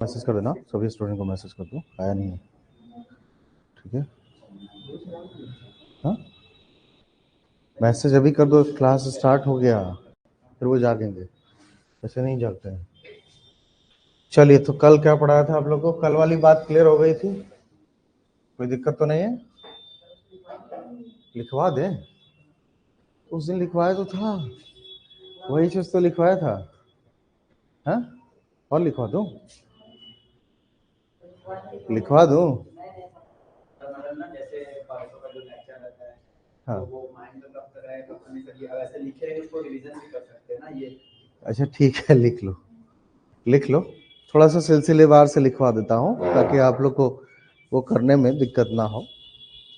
Message कर देना, सभी स्टूडेंट को मैसेज कर दो, आया नहीं है, ठीक है? हाँ, मैसेज अभी कर दो, क्लास स्टार्ट हो गया, फिर वो जागेंगे, ऐसे नहीं जागते हैं। चलिए, तो कल क्या पढ़ाया था आप लोग को? कल वाली बात क्लियर हो गई थी? कोई दिक्कत तो नहीं है? लिखवा दें? उस दिन लिखवाया तो था, वही चीज तो लिखवाया था। हाँ, और लिखवा दूं? लिखवा दूं? हाँ, अच्छा ठीक है, लिख लो, लिख लो। थोड़ा सा सिलसिलेवार से लिखवा देता हूँ ताकि आप लोग को वो करने में दिक्कत ना हो।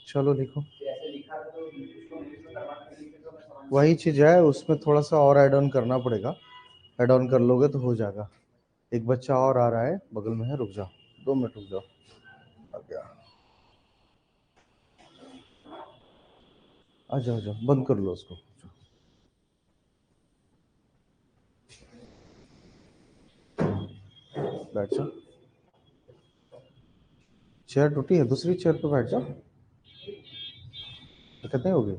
चलो लिखो। वही चीज है, उसमें थोड़ा सा और ऐड ऑन करना पड़ेगा। ऐड ऑन कर लोगे तो हो जाएगा। एक बच्चा और आ रहा है, बगल में है, रुक जाओ 2 मिनट, रुक जाओ। आ गया, आ जाओ, जाओ, बंद कर लो उसको। बैठ जाओ, चेयर टूटी है, दूसरी चेयर पे बैठ जाओ। कितने हो गए?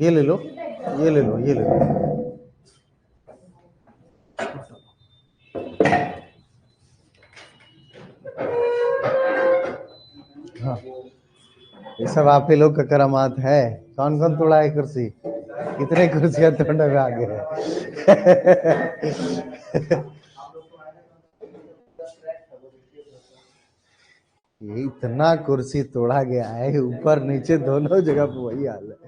ये ले लो, ये ले लो, ये ले लो। हाँ, ये सब आप ही लोग का करामात है। कौन कौन तोड़ा है कुर्सी? कितने कुर्सियां तोड़ने में आगे है? ये इतना कुर्सी तोड़ा गया है, ऊपर नीचे दोनों जगह पे वही हाल है।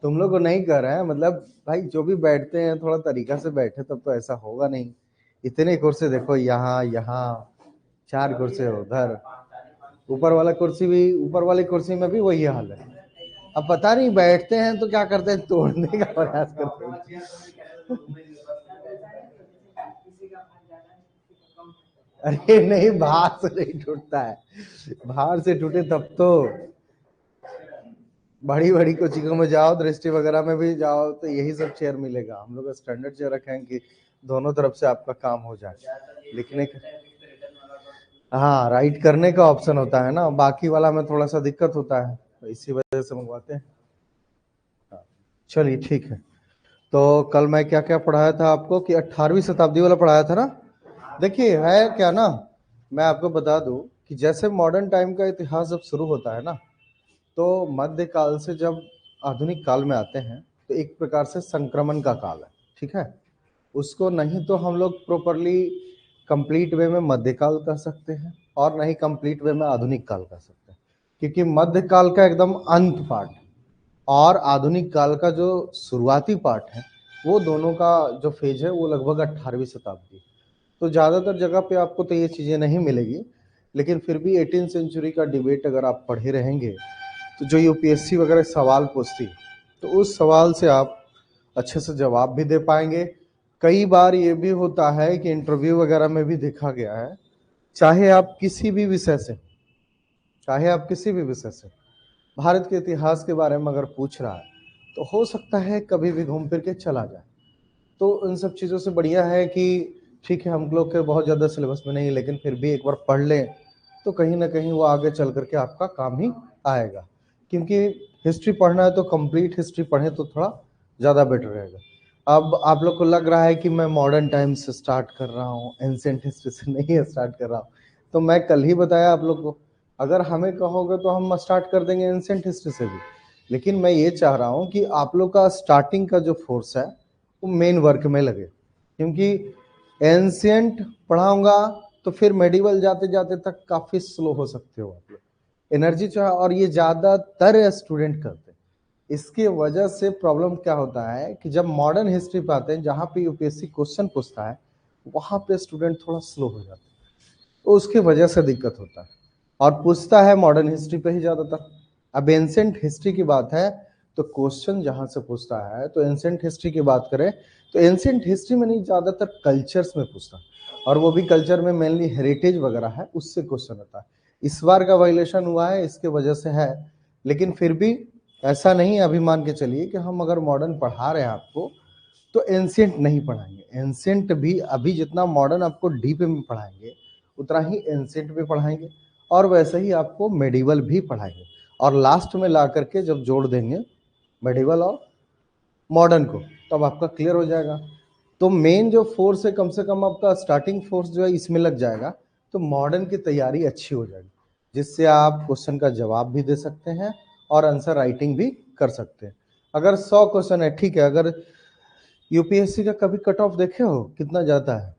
तुम लोग को नहीं कर रहे हैं, मतलब भाई जो भी बैठते हैं थोड़ा तरीका से बैठे, तब तो ऐसा होगा नहीं। इतने कुर्सी देखो, यहाँ यहाँ 4 कुर्सी उधर, ऊपर वाला कुर्सी भी, ऊपर वाली कुर्सी में भी वही हाल है। अब पता नहीं बैठते हैं तो क्या करते हैं, तोड़ने का प्रयास करते हैं। अरे नहीं, बाहर से नहीं टूटता है, बाहर से टूटे तब तो। बड़ी बड़ी कोचिंगों में जाओ, दृष्टि वगैरह में भी जाओ, तो यही सब चेयर मिलेगा। हम लोग स्टैंडर्ड चेयर रखे हैं कि दोनों तरफ से आपका काम हो जाए, लिखने का। हाँ, राइट करने का ऑप्शन होता है ना, बाकी वाला में थोड़ा सा दिक्कत होता है, तो इसी वजह से मंगवाते हैं। चलिए ठीक है। तो कल मैं क्या क्या पढ़ाया था आपको कि 18वीं शताब्दी वाला पढ़ाया था ना। देखिए है क्या ना, मैं आपको बता दूं कि जैसे मॉडर्न टाइम का इतिहास जब शुरू होता है ना, तो मध्यकाल से जब आधुनिक काल में आते हैं, तो एक प्रकार से संक्रमण का काल है, ठीक है? उसको नहीं तो हम लोग प्रॉपरली कंप्लीट वे में मध्यकाल कह सकते हैं, और नहीं कंप्लीट वे में आधुनिक काल कह सकते हैं, क्योंकि मध्यकाल का एकदम अंत पार्ट और आधुनिक काल का जो शुरुआती पार्ट है, वो दोनों का जो फेज है वो लगभग 18वीं शताब्दी। तो ज़्यादातर जगह पे आपको तो ये चीज़ें नहीं मिलेगी, लेकिन फिर भी 18 सेंचुरी का डिबेट अगर आप पढ़े रहेंगे, तो जो यूपीएससी वगैरह सवाल पूछती, तो उस सवाल से आप अच्छे से जवाब भी दे पाएंगे। कई बार ये भी होता है कि इंटरव्यू वगैरह में भी देखा गया है, चाहे आप किसी भी विषय से, चाहे आप किसी भी विषय से भारत के इतिहास के बारे में अगर पूछ रहा है, तो हो सकता है कभी भी घूम फिर के चला जाए। तो इन सब चीज़ों से बढ़िया है कि ठीक है, हम लोग के बहुत ज़्यादा सिलेबस में नहीं, लेकिन फिर भी एक बार पढ़ लें तो कहीं ना कहीं वो आगे चल करके आपका काम ही आएगा। क्योंकि हिस्ट्री पढ़ना है तो कंप्लीट हिस्ट्री पढ़ें तो थोड़ा ज़्यादा बेटर रहेगा। अब आप लोग को लग रहा है कि मैं मॉडर्न टाइम्स से स्टार्ट कर रहा हूँ, एंशिएंट हिस्ट्री से नहीं स्टार्ट कर रहा हूँ। तो मैं कल ही बताया आप लोग को, अगर हमें कहोगे तो हम स्टार्ट कर देंगे एंशिएंट हिस्ट्री से भी, लेकिन मैं ये चाह रहा हूँ कि आप लोग का स्टार्टिंग का जो फोर्स है वो मेन वर्क में लगे। क्योंकि एंशिएंट पढ़ाऊंगा तो फिर मेडिवल जाते जाते तक काफी स्लो हो सकते हो आप लोग, एनर्जी चाह, और ये ज्यादातर स्टूडेंट करते हैं। इसकी वजह से प्रॉब्लम क्या होता है कि जब मॉडर्न हिस्ट्री पे आते हैं, जहाँ पे यूपीएससी क्वेश्चन पूछता है, वहां पे स्टूडेंट थोड़ा स्लो हो जाता है, तो उसकी वजह से दिक्कत होता है, और पूछता है मॉडर्न हिस्ट्री पे ही ज्यादातर। अब एंशिएंट हिस्ट्री की बात है, तो क्वेश्चन जहां से पूछता है, तो एंशिएंट हिस्ट्री की बात करें तो एंशिएंट हिस्ट्री में नहीं, ज्यादातर कल्चर्स में पूछता है, और वो भी कल्चर में मेनली हेरिटेज वगैरह है, उससे क्वेश्चन होता है। इस बार का वायलेशन हुआ है, इसके वजह से है, लेकिन फिर भी ऐसा नहीं अभी मान के चलिए कि हम अगर मॉडर्न पढ़ा रहे हैं आपको, तो एंशियंट नहीं पढ़ाएंगे। एंशियंट भी अभी जितना मॉडर्न आपको डीप में पढ़ाएंगे उतना ही एंशियंट भी पढ़ाएंगे, और वैसे ही आपको मेडिवल भी पढ़ाएंगे, और लास्ट में ला करके जब जोड़ देंगे मेडिवल और मॉडर्न को तब आपका क्लियर हो जाएगा। तो मेन जो फोर्स है कम से कम आपका स्टार्टिंग फोर्स जो है इसमें लग जाएगा, तो मॉडर्न की तैयारी अच्छी हो जाएगी, जिससे आप क्वेश्चन का जवाब भी दे सकते हैं और आंसर राइटिंग भी कर सकते हैं। अगर 100 क्वेश्चन है, ठीक है, अगर यूपीएससी का कभी कट ऑफ देखे हो कितना जाता है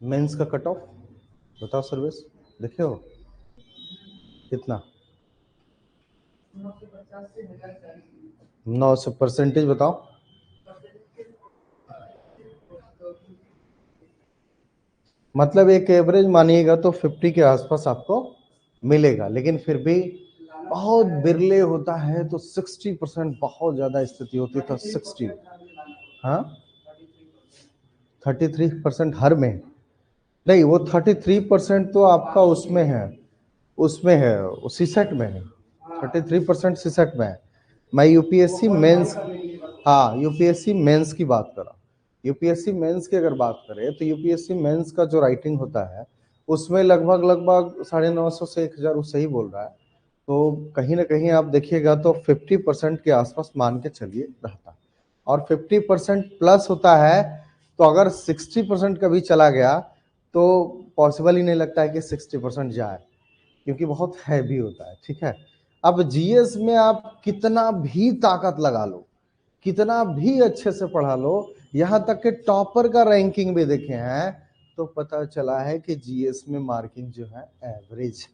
मेंस का कट ऑफ, बताओ सर्विस देखे हो कितना? 900 परसेंटेज बताओ। मतलब एक एवरेज मानिएगा तो 50 के आसपास आपको मिलेगा, लेकिन फिर भी बहुत बिरले होता है तो 60% बहुत ज्यादा स्थिति होती था। 60, हाँ 33% हर में नहीं, वो 33% तो आपका उसमें है, उसमें है उसी सेट में है, 33% सी सेट में है। मैं यूपीएससी मेंस, हाँ यूपीएससी मेंस की बात कर रहा हूँ। यूपीएससी मेंस की अगर बात करें तो यूपीएससी मेंस का जो राइटिंग होता है उसमें लगभग लगभग 950 से 1000, वो सही बोल रहा है। तो कहीं ना कहीं आप देखिएगा तो 50% के आसपास मान के चलिए रहता है, और 50% प्लस होता है। तो अगर 60% का भी चला गया तो पॉसिबल ही नहीं लगता है कि 60% जाए, क्योंकि बहुत हैवी होता है। ठीक है, अब जीएस में आप कितना भी ताकत लगा लो, कितना भी अच्छे से पढ़ा लो, यहाँ तक कि टॉपर का रैंकिंग भी देखे हैं तो पता चला है कि जीएस में मार्किंग जो है एवरेज।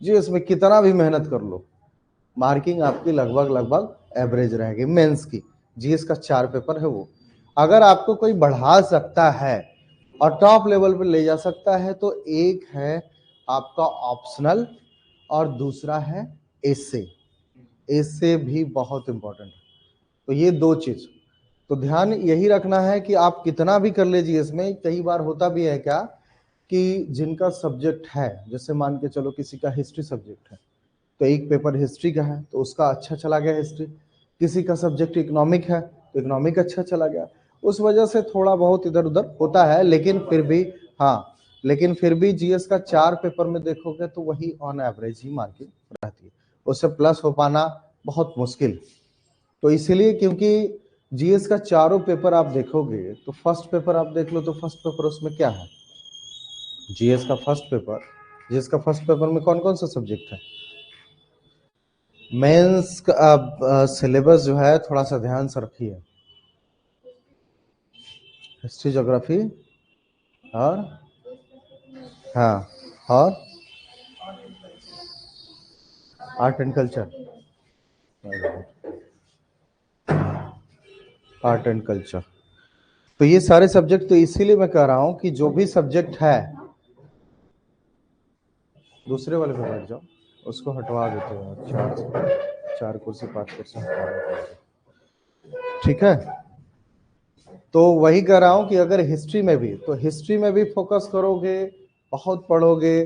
जीएस में कितना भी मेहनत कर लो मार्किंग आपकी लगभग लगभग एवरेज रहेगी। मेंस की जीएस का 4 पेपर है, वो अगर आपको कोई बढ़ा सकता है और टॉप लेवल पे ले जा सकता है तो एक है आपका ऑप्शनल और दूसरा है एसे। एसे भी बहुत इंपॉर्टेंट है। तो ये दो चीज, तो ध्यान यही रखना है कि आप कितना भी कर लीजिए। इसमें कई बार होता भी है क्या कि जिनका सब्जेक्ट है, जैसे मान के चलो किसी का हिस्ट्री सब्जेक्ट है तो एक पेपर हिस्ट्री का है तो उसका अच्छा चला गया हिस्ट्री, किसी का सब्जेक्ट इकोनॉमिक है तो इकोनॉमिक अच्छा चला गया, उस वजह से थोड़ा बहुत इधर उधर होता है। लेकिन फिर भी, हाँ लेकिन फिर भी जीएस का 4 पेपर में देखोगे तो वही ऑन एवरेज ही मार्किंग रहती है, उससे प्लस हो पाना बहुत मुश्किल। तो इसीलिए क्योंकि जीएस का चारों पेपर आप देखोगे तो फर्स्ट पेपर आप देख लो तो फर्स्ट पेपर उसमें क्या है, जीएस का फर्स्ट पेपर, जीएस का फर्स्ट पेपर में कौन कौन सा सब्जेक्ट है? मेंस का सिलेबस जो है थोड़ा सा ध्यान से रखिए, हिस्ट्री ज्योग्राफी और, हाँ और art and culture, art and culture. तो ये सारे सब्जेक्ट, तो इसीलिए मैं कह रहा हूं कि जो भी सब्जेक्ट है, दूसरे वाले पे बैठ जाओ, उसको हटवा देते हैं, 4 कुर्सी 5 कुर्सी हटवा देते हैं। ठीक है, तो वही कह रहा हूं कि अगर हिस्ट्री में भी, तो हिस्ट्री में भी फोकस करोगे, बहुत पढ़ोगे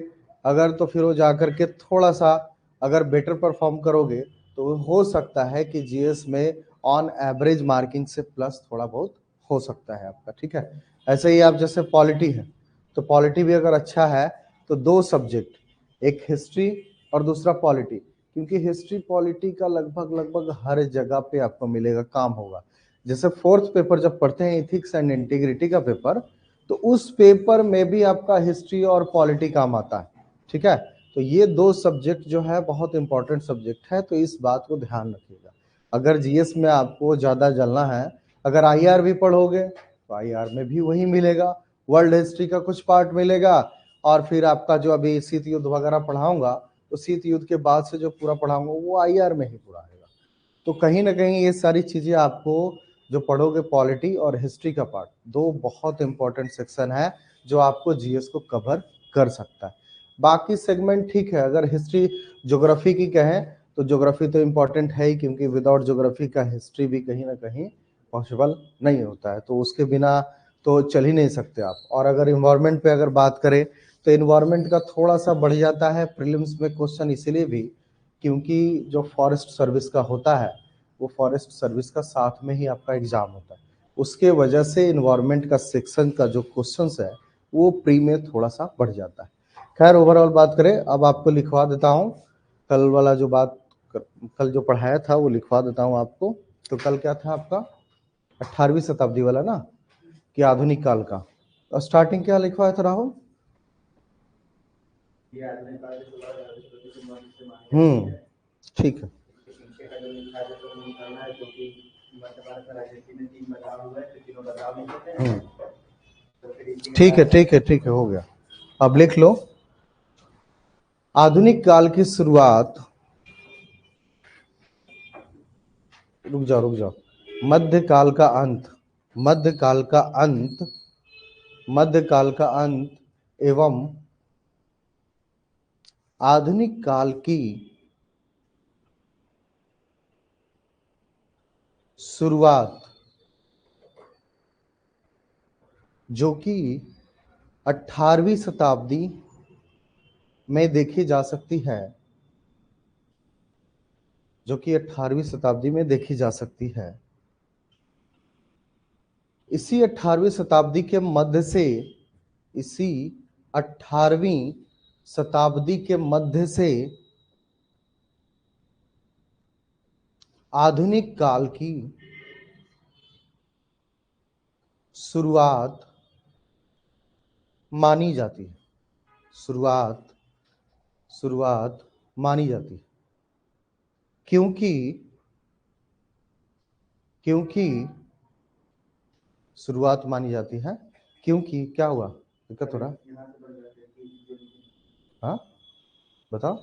अगर, तो फिर वो जाकर के थोड़ा सा अगर बेटर परफॉर्म करोगे तो हो सकता है कि जीएस में ऑन एवरेज मार्किंग से प्लस थोड़ा बहुत हो सकता है आपका। ठीक है, ऐसे ही आप जैसे पॉलिटी है तो पॉलिटी भी अगर अच्छा है तो 2 सब्जेक्ट, एक हिस्ट्री और दूसरा पॉलिटी, क्योंकि हिस्ट्री पॉलिटी का लगभग लगभग हर जगह पे आपको मिलेगा, काम होगा। जैसे 4th पेपर जब पढ़ते हैं इथिक्स एंड इंटीग्रिटी का पेपर, तो उस पेपर में भी आपका हिस्ट्री और पॉलिटी काम आता है। ठीक है, तो ये 2 सब्जेक्ट जो है बहुत इंपॉर्टेंट सब्जेक्ट है, तो इस बात को ध्यान रखिएगा। अगर जीएस में आपको ज्यादा जलना है, अगर आईआर भी पढ़ोगे तो आईआर में भी वही मिलेगा, वर्ल्ड हिस्ट्री का कुछ पार्ट मिलेगा, और फिर आपका जो अभी शीत युद्ध वगैरह पढ़ाऊंगा तो शीत युद्ध के बाद से जो पूरा पढ़ाऊंगा वो आईआर में ही पूरा आएगा। तो कहीं ना कहीं ये सारी चीजें आपको जो पढ़ोगे, पॉलिटी और हिस्ट्री का पार्ट, 2 बहुत इंपॉर्टेंट सेक्शन है जो आपको जीएस को कवर कर सकता है। बाकी सेगमेंट ठीक है, अगर हिस्ट्री ज्योग्राफी की कहें तो ज्योग्राफी तो इम्पोर्टेंट है ही, क्योंकि विदाउट ज्योग्राफी का हिस्ट्री भी कहीं ना कहीं पॉसिबल नहीं होता है, तो उसके बिना तो चल ही नहीं सकते आप। और अगर इन्वायरमेंट पे अगर बात करें तो इन्वायरमेंट का थोड़ा सा बढ़ जाता है प्रीलिम्स में क्वेश्चन, इसीलिए भी क्योंकि जो फॉरेस्ट सर्विस का होता है वो फॉरेस्ट सर्विस का साथ में ही आपका एग्जाम होता है। उसके वजह से इन्वायरमेंट का सेक्शन का जो क्वेश्चंस है वो प्री में थोड़ा सा बढ़ जाता है। खैर ओवरऑल बात करें, अब आपको लिखवा देता हूँ कल वाला जो बात, कल जो पढ़ाया था वो लिखवा देता हूँ आपको। तो कल क्या था आपका 18वीं शताब्दी वाला ना, कि आधुनिक काल का। और स्टार्टिंग क्या लिखवाया था राहुल? ठीक है, ठीक है, ठीक है, ठीक है, हो गया। अब लिख लो, आधुनिक काल की शुरुआत, रुक जाओ रुक जाओ, मध्यकाल का अंत, मध्यकाल का अंत, मध्यकाल का अंत एवं आधुनिक काल की शुरुआत, जो कि 18वीं शताब्दी में देखी जा सकती है, जो कि 18वीं शताब्दी में देखी जा सकती है। इसी 18वीं शताब्दी के मध्य से, इसी 18वीं शताब्दी के मध्य से आधुनिक काल की शुरुआत मानी जाती है, शुरुआत मानी जाती है। क्योंकि शुरुआत मानी जाती है, क्योंकि क्या हुआ, दिक्कत हो रहा? हाँ बताओ,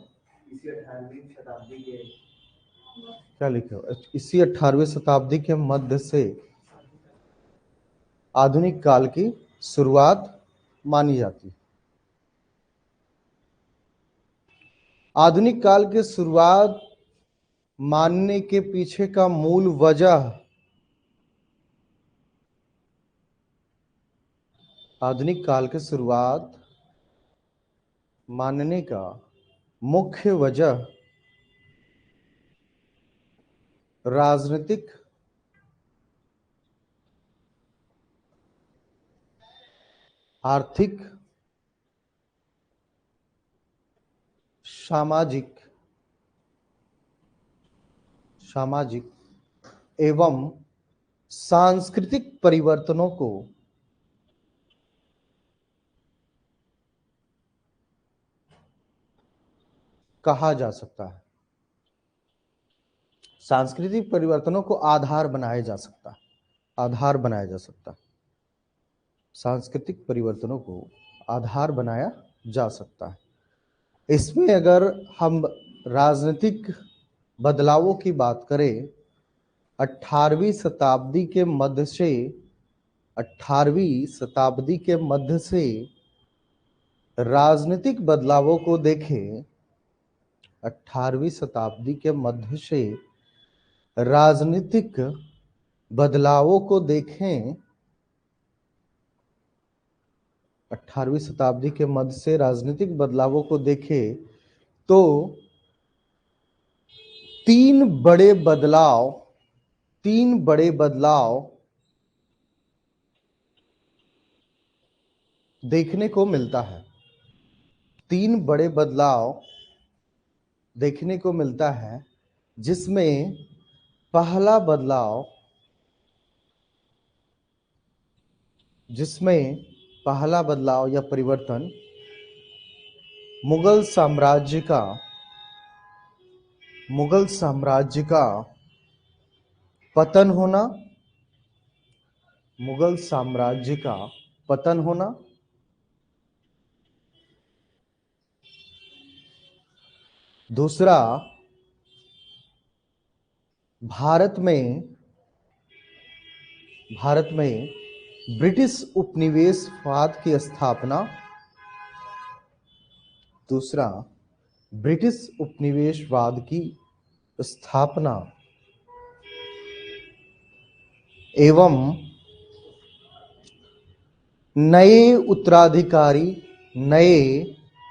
क्या लिखे हो? इसी 18वीं शताब्दी के मध्य से आधुनिक काल की शुरुआत मानी जाती है। आधुनिक काल की शुरुआत मानने के पीछे का मूल वजह, आधुनिक काल की शुरुआत मानने का मुख्य वजह राजनीतिक, आर्थिक, सामाजिक एवं सांस्कृतिक परिवर्तनों को कहा जा सकता है। सांस्कृतिक परिवर्तनों को आधार बनाया जा सकता है, आधार बनाया जा सकता है, सांस्कृतिक परिवर्तनों को आधार बनाया जा सकता है। इसमें अगर हम राजनीतिक बदलावों की बात करें, 18वीं शताब्दी के मध्य से, 18वीं शताब्दी के मध्य से राजनीतिक बदलावों को देखें, 18वीं शताब्दी के मध्य से राजनीतिक बदलावों को देखें, 18वीं शताब्दी के मध्य से राजनीतिक बदलावों को देखें तो तीन बड़े बदलाव देखने को मिलता है। तीन बड़े बदलाव देखने को मिलता है, जिसमें पहला बदलाव या परिवर्तन मुगल साम्राज्य का पतन होना, मुगल साम्राज्य का पतन होना, दूसरा भारत में ब्रिटिश उपनिवेशवाद की स्थापना, दूसरा ब्रिटिश उपनिवेशवाद की स्थापना एवं नए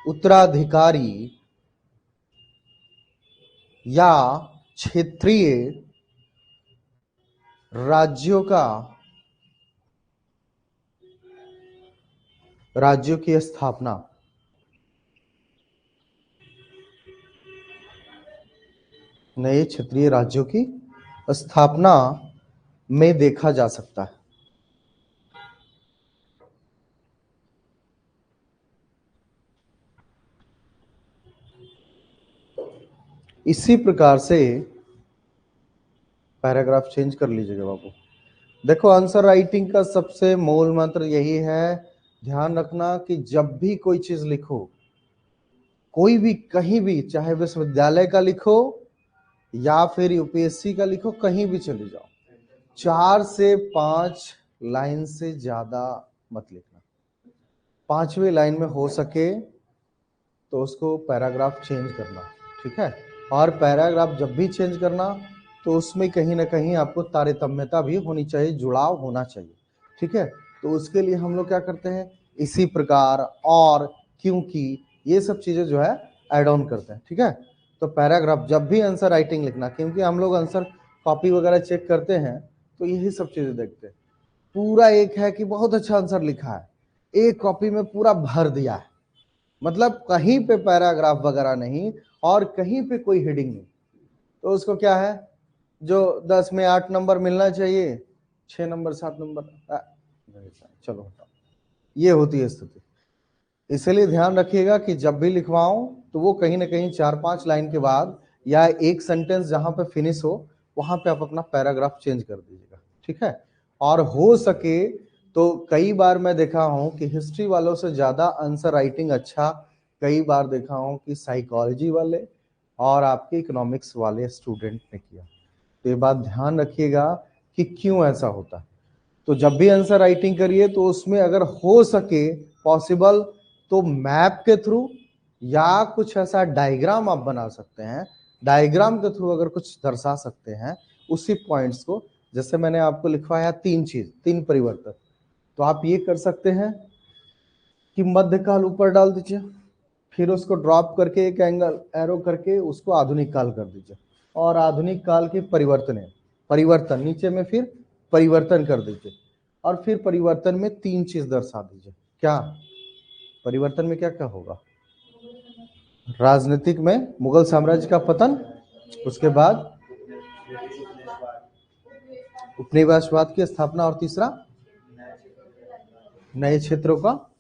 उत्तराधिकारी या क्षेत्रीय राज्यों की स्थापना नए क्षेत्रीय राज्यों की स्थापना में देखा जा सकता है। इसी प्रकार से पैराग्राफ चेंज कर लीजिएगा बाबू। देखो, आंसर राइटिंग का सबसे मूल मंत्र यही है, ध्यान रखना कि जब भी कोई चीज लिखो, कोई भी कहीं भी, चाहे विश्वविद्यालय का लिखो या फिर यूपीएससी का लिखो, कहीं भी चले जाओ, 4 से 5 लाइन से ज्यादा मत लिखना। 5वीं लाइन में हो सके तो उसको पैराग्राफ चेंज करना, ठीक है। और पैराग्राफ जब भी चेंज करना तो उसमें कहीं ना कहीं आपको तारतम्यता भी होनी चाहिए, जुड़ाव होना चाहिए, ठीक है। तो उसके लिए हम लोग क्या करते हैं, इसी प्रकार, और, क्योंकि, ये सब चीजें जो है ऐड ऑन करते हैं, ठीक है। तो पैराग्राफ जब भी आंसर राइटिंग लिखना, क्योंकि हम लोग आंसर कॉपी वगैरह चेक करते हैं तो यही सब चीजें देखते हैं। पूरा एक है कि बहुत अच्छा आंसर लिखा है, एक कॉपी में पूरा भर दिया है, मतलब कहीं पे पैराग्राफ वगैरह नहीं और कहीं पे कोई हेडिंग नहीं, तो उसको क्या है, जो 10 में 8 नंबर मिलना चाहिए, 6 नंबर 7 नंबर, चलो, ये होती है स्थिति। इसलिए ध्यान रखिएगा कि जब भी लिखवाऊं तो वो कहीं ना कहीं 4-5 लाइन के बाद या एक सेंटेंस जहां पे फिनिश हो वहां पे आप अपना पैराग्राफ चेंज कर दीजिएगा, ठीक है। और हो सके तो कई बार मैं देखा हूं कि हिस्ट्री वालों से ज्यादा आंसर राइटिंग अच्छा, कई बार देखा हूं कि साइकोलॉजी वाले और आपके इकोनॉमिक्स वाले स्टूडेंट ने किया। तो ये बात ध्यान रखिएगा कि क्यों ऐसा होता है। तो जब भी आंसर राइटिंग करिए तो उसमें अगर हो सके पॉसिबल तो मैप के थ्रू या कुछ ऐसा डायग्राम आप बना सकते हैं, डायग्राम के थ्रू अगर कुछ दर्शा सकते हैं उसी पॉइंट्स को, जैसे मैंने आपको लिखवाया 3 परिवर्तन, तो आप ये कर सकते हैं कि मध्यकाल ऊपर डाल दीजिए, फिर उसको ड्रॉप करके एक एंगल एरो करके उसको आधुनिक काल कर दीजिए, और आधुनिक काल के परिवर्तन नीचे में फिर परिवर्तन कर दीजिए, और फिर परिवर्तन में 3 चीज दर्शा दीजिए। क्या परिवर्तन में क्या क्या होगा, राजनीतिक में मुगल साम्राज्य का पतन, उसके बाद उपनिवेशवाद की स्थापना, और तीसरा नए क्षेत्रों का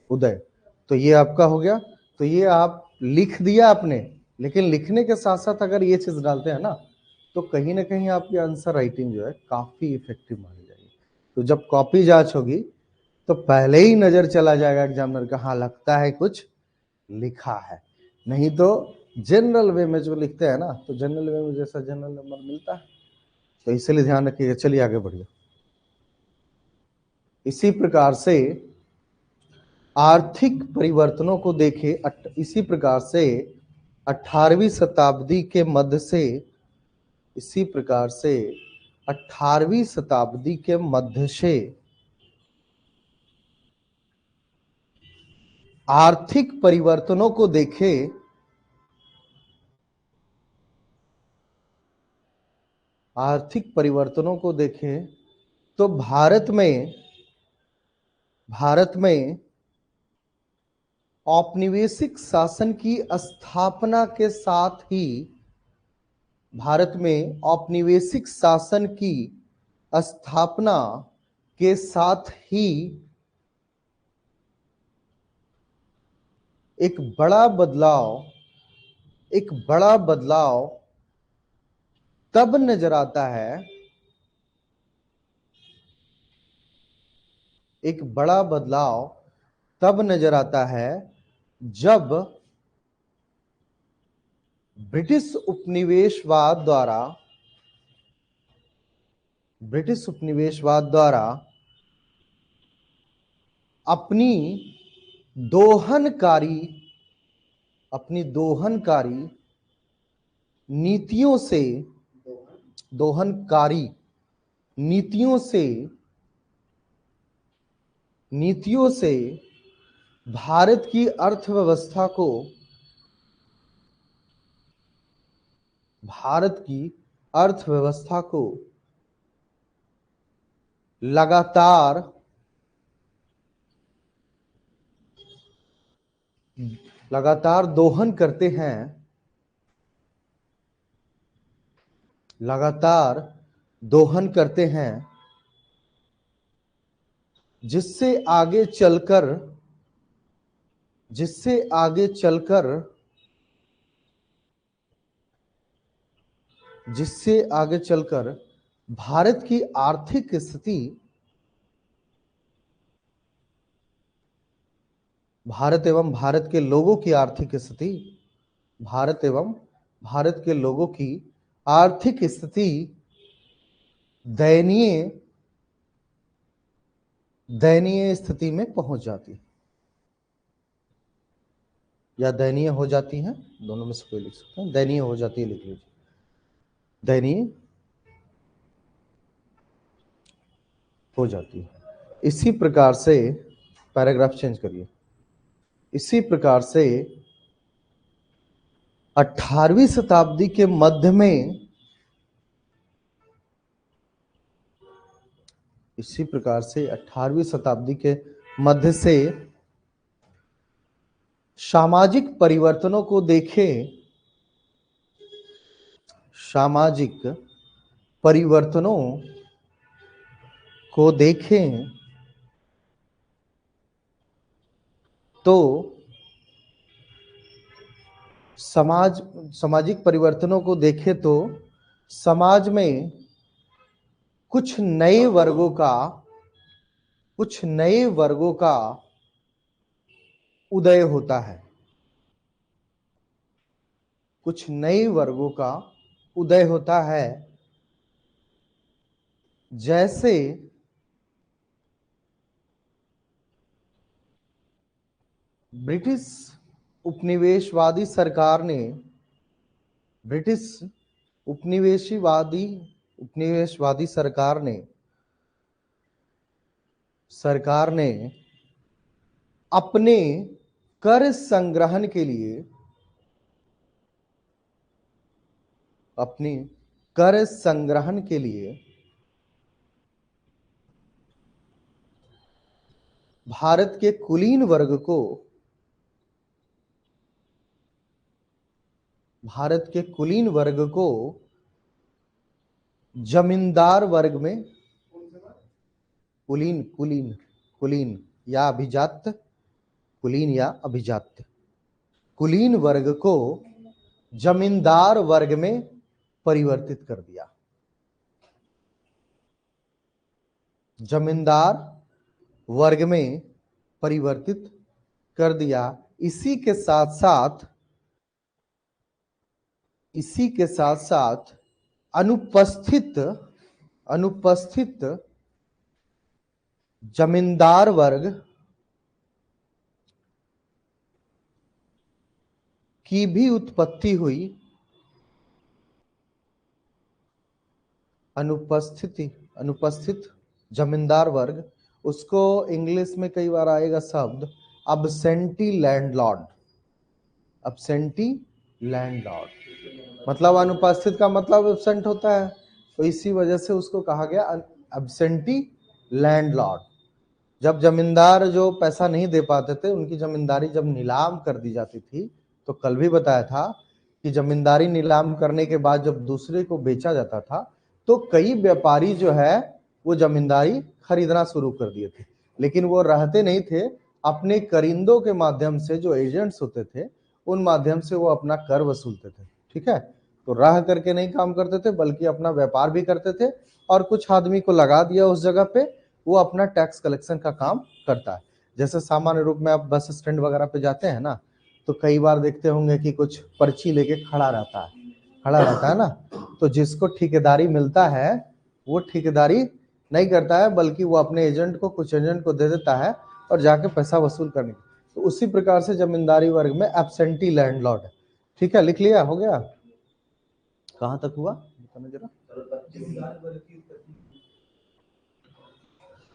उदय। तो ये आपका हो गया। तो ये आप लिख दिया आपने, लेकिन लिखने के साथ साथ अगर ये चीज डालते हैं ना तो कहीं ना कहीं आपकी आंसर राइटिंग जो है काफी इफेक्टिव मानी जाएगी। तो जब कॉपी जांच होगी तो पहले ही नजर चला जाएगा एग्जामिनर का, हाँ लगता है कुछ लिखा है। नहीं तो जनरल वे में जो लिखते हैं ना, तो जनरल वे में जैसा जनरल नंबर मिलता है। तो इसलिए ध्यान रखिएगा। चलिए आगे बढ़िए। इसी प्रकार से आर्थिक परिवर्तनों को देखें, इसी प्रकार से 18वीं शताब्दी के मध्य से, इसी प्रकार से 18वीं शताब्दी के मध्य से आर्थिक परिवर्तनों को देखें, आर्थिक परिवर्तनों को देखें तो भारत में औपनिवेशिक शासन की स्थापना के साथ ही, भारत में औपनिवेशिक शासन की स्थापना के साथ ही एक बड़ा बदलाव तब नजर आता है, एक बड़ा बदलाव तब नजर आता है जब ब्रिटिश उपनिवेशवाद द्वारा अपनी दोहनकारी नीतियों से दोहनकारी नीतियों से भारत की अर्थव्यवस्था को लगातार दोहन करते हैं, लगातार दोहन करते हैं, जिससे आगे चलकर भारत की आर्थिक स्थिति, भारत एवं भारत के लोगों की आर्थिक स्थिति, भारत एवं भारत के लोगों की आर्थिक स्थिति दयनीय स्थिति में पहुंच जाती है या दयनीय हो जाती है, दोनों में से कोई लिख सकते हैं। दयनीय हो जाती है लिख लीजिए, दयनीय हो जाती है। इसी प्रकार से पैराग्राफ चेंज करिए। इसी प्रकार से 18वीं शताब्दी के मध्य में, इसी प्रकार से 18वीं शताब्दी के मध्य से सामाजिक परिवर्तनों को देखें, सामाजिक परिवर्तनों को देखें तो सामाजिक परिवर्तनों को देखें तो समाज में कुछ नए वर्गों का उदय होता है, कुछ नए वर्गों का उदय होता है, जैसे ब्रिटिश उपनिवेशवादी सरकार ने अपने कर संग्रहण के लिए भारत के कुलीन वर्ग को जमींदार वर्ग में, कुलीन या अभिजात, कुलीन वर्ग को जमींदार वर्ग में परिवर्तित कर दिया, जमींदार वर्ग में परिवर्तित कर दिया। इसी के साथ साथ अनुपस्थित जमींदार वर्ग की भी उत्पत्ति हुई। अनुपस्थित जमींदार वर्ग, उसको इंग्लिश में कई बार आएगा शब्द अब्सेंटी लैंडलॉर्ड। मतलब अनुपस्थित का मतलब एब्सेंट होता है, तो इसी वजह से उसको कहा गया अब्सेंटी लैंडलॉर्ड। जब जमींदार जो पैसा नहीं दे पाते थे, उनकी जमींदारी जब नीलाम कर दी जाती थी, तो कल भी बताया था कि जमींदारी नीलाम करने के बाद जब दूसरे को बेचा जाता था, तो कई व्यापारी जो है वो जमींदारी खरीदना शुरू कर दिए थे, लेकिन वो रहते नहीं थे। अपने करिंदों के माध्यम से, जो एजेंट्स होते थे, उन माध्यम से वो अपना कर वसूलते थे। ठीक है, तो रह करके नहीं काम करते थे, बल्कि अपना व्यापार भी करते थे, और कुछ आदमी को लगा दिया उस जगह पे, वो अपना टैक्स कलेक्शन का काम करता है। जैसे सामान्य रूप में आप बस स्टैंड वगैरह पे जाते हैं ना, तो कई बार देखते होंगे कि कुछ पर्ची लेके खड़ा रहता है ना, तो जिसको ठेकेदारी मिलता है वो ठेकेदारी नहीं करता है, बल्कि वो अपने एजेंट को, कुछ एजेंट को दे देता है और जाके पैसा वसूल करने। तो उसी प्रकार से जमींदारी वर्ग में एब्सेंटी लैंडलॉर्ड है। ठीक है, लिख लिया, हो गया? कहां तक हुआ जरा?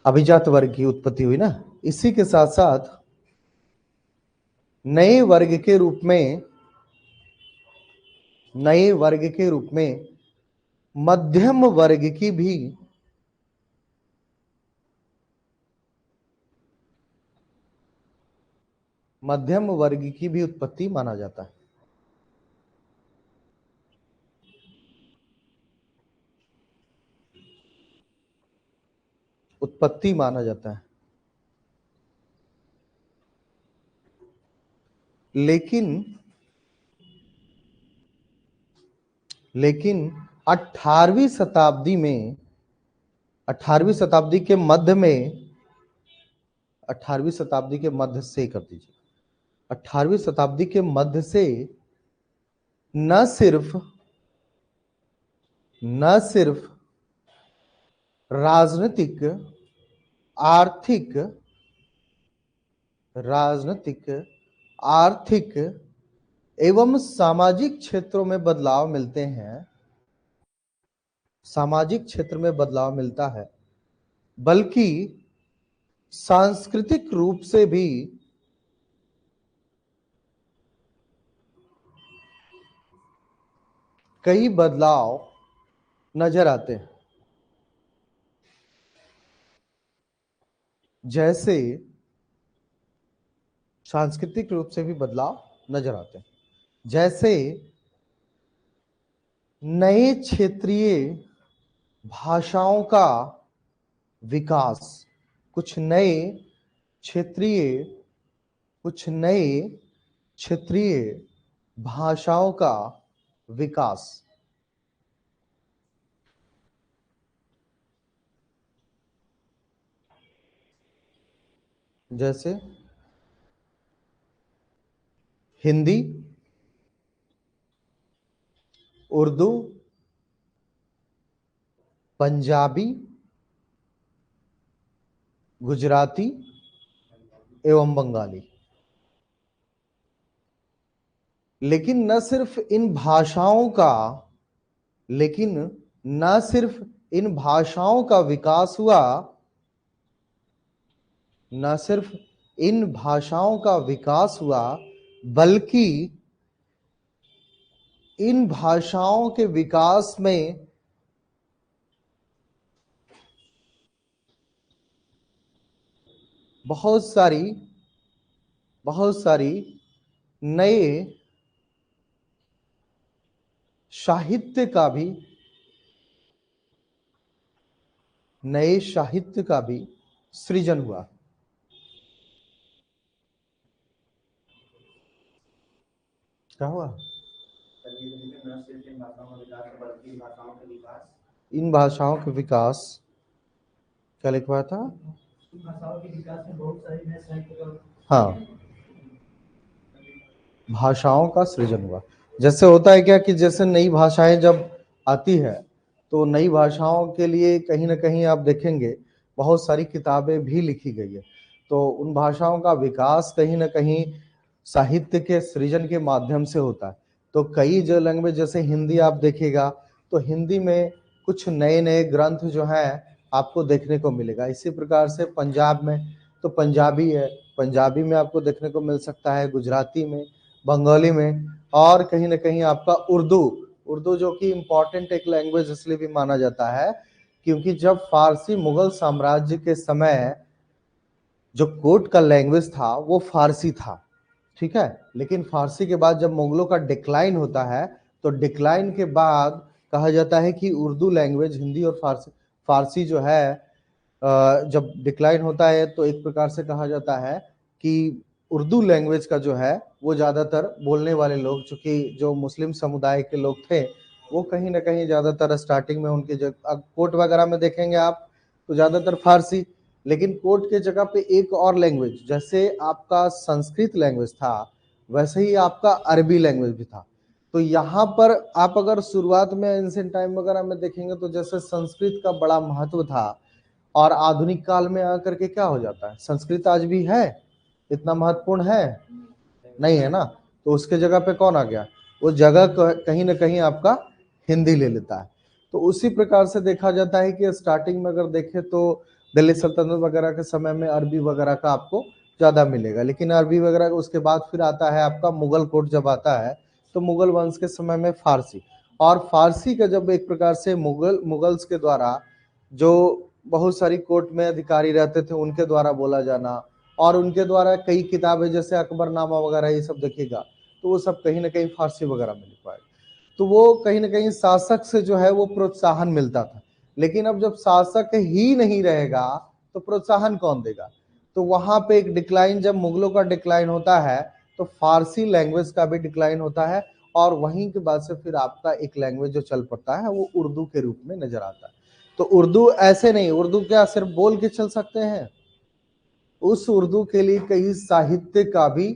अभिजात वर्ग की उत्पत्ति हुई ना। इसी के साथ साथ नए वर्ग के रूप में मध्यम वर्ग की भी मध्यम वर्ग की भी उत्पत्ति माना जाता है। उत्पत्ति माना जाता है। लेकिन 18वीं शताब्दी में, 18वीं शताब्दी के मध्य में, 18वीं शताब्दी के मध्य से कर दीजिए, 18वीं शताब्दी के मध्य से न सिर्फ राजनीतिक, आर्थिक एवं सामाजिक क्षेत्रों में बदलाव मिलते हैं, सामाजिक क्षेत्र में बदलाव मिलता है, बल्कि सांस्कृतिक रूप से भी कई बदलाव नजर आते हैं। जैसे सांस्कृतिक रूप से भी बदलाव नजर आते हैं, जैसे नए क्षेत्रीय भाषाओं का विकास, कुछ नए क्षेत्रीय भाषाओं का विकास, जैसे हिंदी, उर्दू, पंजाबी, गुजराती एवं बंगाली। लेकिन न सिर्फ इन भाषाओं का विकास हुआ, न सिर्फ इन भाषाओं का विकास हुआ, बल्कि इन भाषाओं के विकास में बहुत सारी नए साहित्य का भी सृजन हुआ। क्या हुआ? इन भाषाओं के विकास, क्या लिखवाया था? भाषाओं के विकास में बहुत सारी नए साहित्य, हाँ, भाषाओं का सृजन हुआ। जैसे होता है क्या कि जैसे नई भाषाएं जब आती है तो नई भाषाओं के लिए कहीं ना कहीं आप देखेंगे बहुत सारी किताबें भी लिखी गई है, तो उन भाषाओं का विकास कहीं ना कहीं साहित्य के सृजन के माध्यम से होता है। तो कई जो लैंग्वेज, जैसे हिंदी आप देखिएगा तो हिंदी में कुछ नए नए ग्रंथ जो हैं आपको देखने को मिलेगा। इसी प्रकार से पंजाब में तो पंजाबी है, पंजाबी में आपको देखने को मिल सकता है, गुजराती में, बंगाली में, और कहीं ना कहीं आपका उर्दू जो कि इम्पोर्टेंट एक लैंग्वेज इसलिए भी माना जाता है क्योंकि जब फारसी मुगल साम्राज्य के समय जो कोर्ट का लैंग्वेज था वो फारसी था, ठीक है। लेकिन फारसी के बाद जब मुगलों का डिक्लाइन होता है तो डिक्लाइन के बाद कहा जाता है कि उर्दू लैंग्वेज, हिंदी और फारसी जो है जब डिक्लाइन होता है तो एक प्रकार से कहा जाता है कि उर्दू लैंग्वेज का जो है वो ज़्यादातर बोलने वाले लोग, चूंकि जो मुस्लिम समुदाय के लोग थे वो कहीं ना कहीं ज़्यादातर स्टार्टिंग में उनके कोर्ट वगैरह में देखेंगे आप तो ज़्यादातर फारसी, लेकिन कोर्ट के जगह पे एक और लैंग्वेज, जैसे आपका संस्कृत लैंग्वेज था वैसे ही आपका अरबी लैंग्वेज भी था। तो यहाँ पर आप अगर शुरुआत में एंशिएंट टाइम वगैरह में देखेंगे तो जैसे संस्कृत का बड़ा महत्व था, और आधुनिक काल में आकर के क्या हो जाता है, संस्कृत आज भी है, इतना महत्वपूर्ण है नहीं है ना, तो उसके जगह पे कौन आ गया, वो जगह कहीं ना कहीं आपका हिंदी ले लेता है। तो उसी प्रकार से देखा जाता है कि स्टार्टिंग में अगर देखें तो दिल्ली सल्तनत वगैरह के समय में अरबी वगैरह का आपको ज्यादा मिलेगा, लेकिन अरबी वगैरह उसके बाद फिर आता है आपका मुगल कोर्ट जब आता है तो मुगल वंश के समय में फारसी, और फारसी का जब एक प्रकार से मुगल्स के द्वारा जो बहुत सारी कोर्ट में अधिकारी रहते थे उनके द्वारा बोला जाना, और उनके द्वारा कई किताबें जैसे अकबरनामा वगैरह ये सब देखिएगा, तो वो सब कहीं ना कहीं फारसी वगैरह में लिखा है। तो वो कहीं ना कहीं शासक से जो है वो प्रोत्साहन मिलता था। लेकिन अब जब शासक ही नहीं रहेगा तो प्रोत्साहन कौन देगा? तो वहां पे एक डिक्लाइन, जब मुगलों का डिक्लाइन होता है तो फारसी लैंग्वेज का भी डिक्लाइन होता है, और वहीं के बाद से फिर आपका एक लैंग्वेज जो चल पड़ता है वो उर्दू के रूप में नजर आता है। तो उर्दू ऐसे नहीं, उर्दू क्या सिर्फ बोल के चल सकते हैं? उस उर्दू के लिए कई साहित्य का भी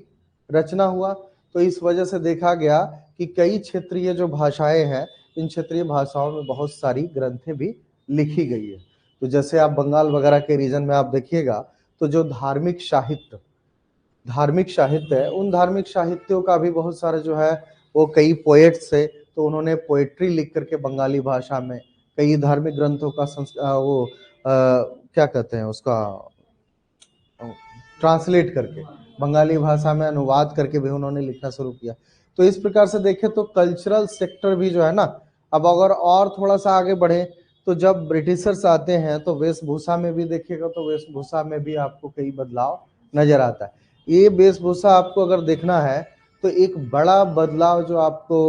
रचना हुआ। तो इस वजह से देखा गया कि कई क्षेत्रीय जो भाषाएं हैं, इन क्षेत्रीय भाषाओं में बहुत सारी ग्रंथें भी लिखी गई है। तो जैसे आप बंगाल वगैरह के रीजन में आप देखिएगा, तो जो धार्मिक साहित्य है, उन धार्मिक साहित्यों का भी बहुत सारा जो है वो कई पोएट्स से, तो उन्होंने पोएट्री लिख करके बंगाली भाषा में कई धार्मिक ग्रंथों का क्या कहते हैं उसका, ट्रांसलेट करके बंगाली भाषा में अनुवाद करके भी उन्होंने लिखना शुरू किया। तो इस प्रकार से देखें तो कल्चरल सेक्टर भी जो है ना, अब अगर और थोड़ा सा आगे बढ़े, तो जब ब्रिटिशर्स आते हैं तो वेशभूषा में भी देखिएगा, तो वेशभूषा में भी आपको कई बदलाव नजर आता है। ये वेशभूषा आपको अगर देखना है तो एक बड़ा बदलाव जो आपको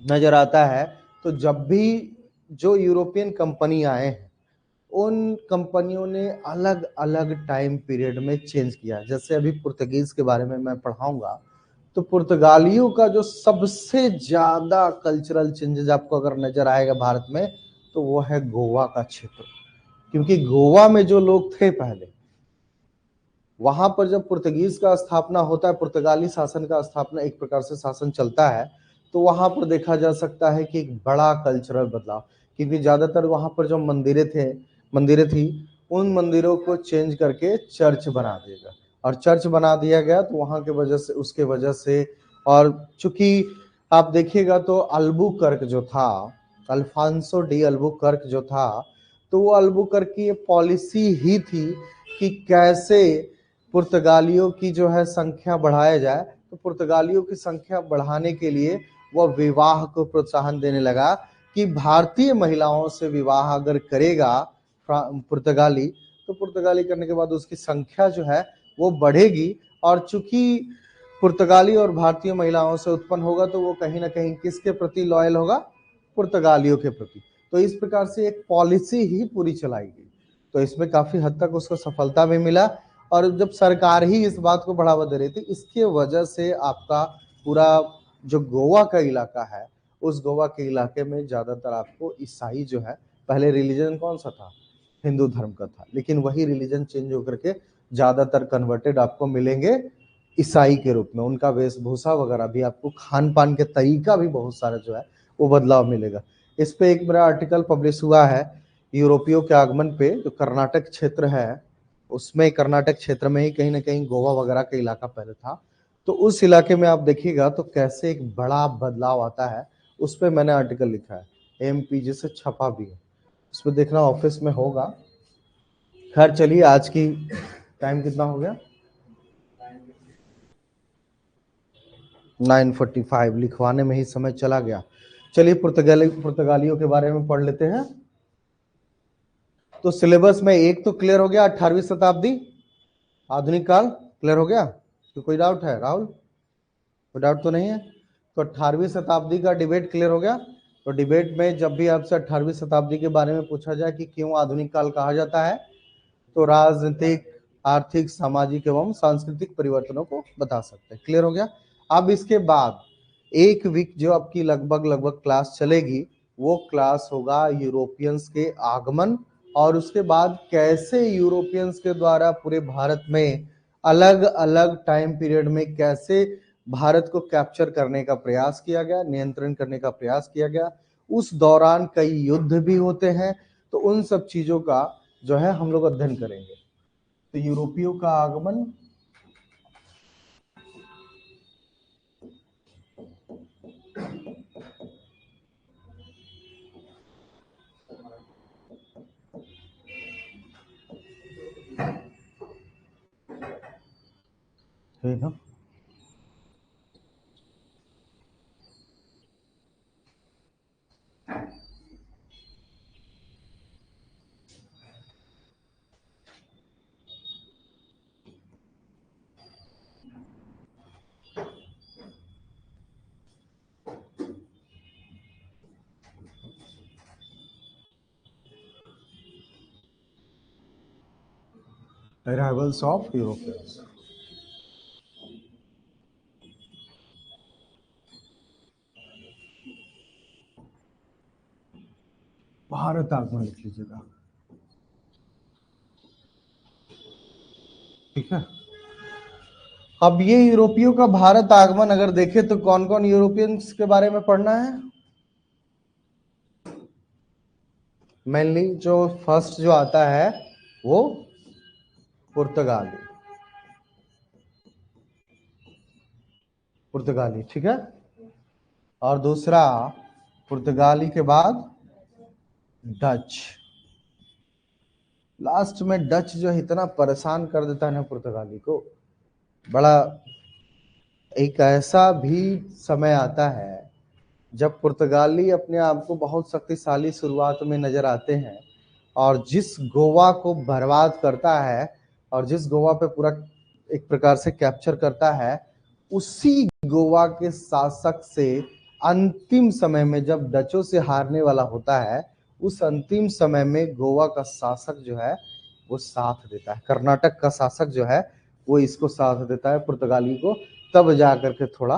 नजर आता है, तो जब भी जो यूरोपियन कंपनी आए हैं, उन कंपनियों ने अलग अलग टाइम पीरियड में चेंज किया। जैसे अभी पुर्तगीज के बारे में मैं पढ़ाऊंगा, तो पुर्तगालियों का जो सबसे ज्यादा कल्चरल चेंजेस आपको अगर नजर आएगा भारत में, तो वो है गोवा का क्षेत्र। क्योंकि गोवा में जो लोग थे पहले, वहां पर जब पुर्तगीज का स्थापना होता है, पुर्तगाली शासन का स्थापना, एक प्रकार से शासन चलता है, तो वहां पर देखा जा सकता है कि एक बड़ा कल्चरल बदलाव। क्योंकि ज्यादातर वहां पर जो मंदिरें थी, उन मंदिरों को चेंज करके चर्च बना दिया गया, और चर्च बना दिया गया तो वहां के वजह से, उसके वजह से, और चूंकि आप देखिएगा तो अल्बुकर्क जो था, अल्फांसो डी अल्बुकर्क जो था, तो वो अल्बुकर्क की पॉलिसी ही थी कि कैसे पुर्तगालियों की जो है संख्या बढ़ाया जाए। तो पुर्तगालियों की संख्या बढ़ाने के लिए वह विवाह को प्रोत्साहन देने लगा कि भारतीय महिलाओं से विवाह अगर करेगा पुर्तगाली, तो पुर्तगाली करने के बाद उसकी संख्या जो है वो बढ़ेगी, और चूंकि पुर्तगाली और भारतीय महिलाओं से उत्पन्न होगा तो वो कहीं ना कहीं किसके प्रति लॉयल होगा? पुर्तगालियों के प्रति। तो इस प्रकार से एक पॉलिसी ही पूरी चलाई गई। तो इसमें काफी हद तक उसको सफलता भी मिला, और जब सरकार ही इस बात को बढ़ावा दे रही थी, इसके वजह से आपका पूरा जो गोवा का इलाका है, उस गोवा के इलाके में ज्यादातर आपको ईसाई जो है, पहले रिलीजन कौन सा था? हिंदू धर्म का था, लेकिन वही रिलीजन चेंज होकर के ज्यादातर कन्वर्टेड आपको मिलेंगे ईसाई के रूप में। उनका वेशभूषा वगैरह भी, आपको खान पान के तरीका भी बहुत सारा जो है वो बदलाव मिलेगा। इस पे एक मेरा आर्टिकल पब्लिश हुआ है यूरोपियों के आगमन पे, जो कर्नाटक क्षेत्र है, उसमें कर्नाटक क्षेत्र में ही कहीं ना कहीं गोवा वगैरह का इलाका पहले था। तो उस इलाके में आप देखिएगा तो कैसे एक बड़ा बदलाव आता है, उस पर मैंने आर्टिकल लिखा है, एमपीजी से छपा भी है, उसमें देखना ऑफिस में होगा। खैर चलिए, आज की टाइम कितना हो गया? 9:45, लिखवाने में ही समय चला गया। चलिए पुर्तगालियों के बारे में पढ़ लेते हैं। तो सिलेबस में एक तो क्लियर हो गया, 18वीं शताब्दी आधुनिक काल क्लियर हो गया। तो कोई डाउट है राहुल? कोई डाउट तो नहीं है? तो 18वीं शताब्दी का डिबेट क्लियर हो गया। तो डिबेट में जब भी आपसे 18वीं शताब्दी के बारे में पूछा जाए कि क्यों आधुनिक काल कहा जाता है, तो राजनीतिक, आर्थिक, सामाजिक एवं सांस्कृतिक परिवर्तनों को बता सकते हैं। क्लियर हो गया? अब इसके बाद एक वीक जो आपकी लगभग लगभग क्लास चलेगी, वो क्लास होगा यूरोपियंस के आगमन, और उसके बाद कैसे यूरोपियंस के द्वारा पूरे भारत में अलग अलग टाइम पीरियड में कैसे भारत को कैप्चर करने का प्रयास किया गया, नियंत्रण करने का प्रयास किया गया। उस दौरान कई युद्ध भी होते हैं। तो उन सब चीजों का जो है हम लोग अध्ययन करेंगे। तो यूरोपियों का आगमन, है ना? Arrivals of Europeans. भारत आगमन लिख लीजिएगा, ठीक है। अब ये यूरोपियों का भारत आगमन अगर देखें तो कौन कौन यूरोपियंस के बारे में पढ़ना है। मेनली जो फर्स्ट जो आता है वो पुर्तगाली, पुर्तगाली, ठीक है। और दूसरा पुर्तगाली के बाद डच। लास्ट में डच जो इतना परेशान कर देता है ना पुर्तगाली को, बड़ा एक ऐसा भी समय आता है जब पुर्तगाली अपने आप को बहुत शक्तिशाली शुरुआत में नजर आते हैं, और जिस गोवा को बर्बाद करता है और जिस गोवा पे पूरा एक प्रकार से कैप्चर करता है, उसी गोवा के शासक से अंतिम समय में जब डचों से हारने वाला होता है, उस अंतिम समय में गोवा का शासक जो है वो साथ देता है, कर्नाटक का शासक जो है वो इसको साथ देता है पुर्तगाली को, तब जाकर के थोड़ा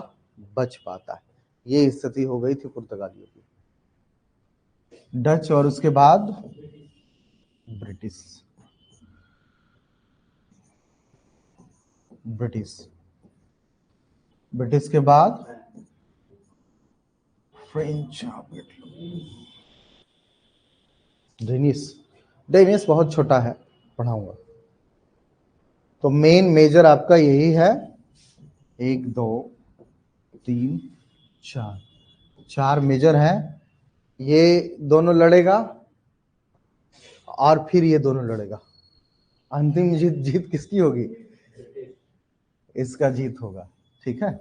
बच पाता है। ये स्थिति हो गई थी पुर्तगालियों की। डच और उसके बाद ब्रिटिश, ब्रिटिश, ब्रिटिश के बाद फ्रेंच, डेनिस। डेनिस बहुत छोटा है, पढ़ाऊंगा। तो मेन मेजर आपका यही है, 1 2 3 4, 4 मेजर है। ये दोनों लड़ेगा और फिर ये दोनों लड़ेगा। अंतिम जीत जीत किसकी होगी? इसका जीत होगा, ठीक है।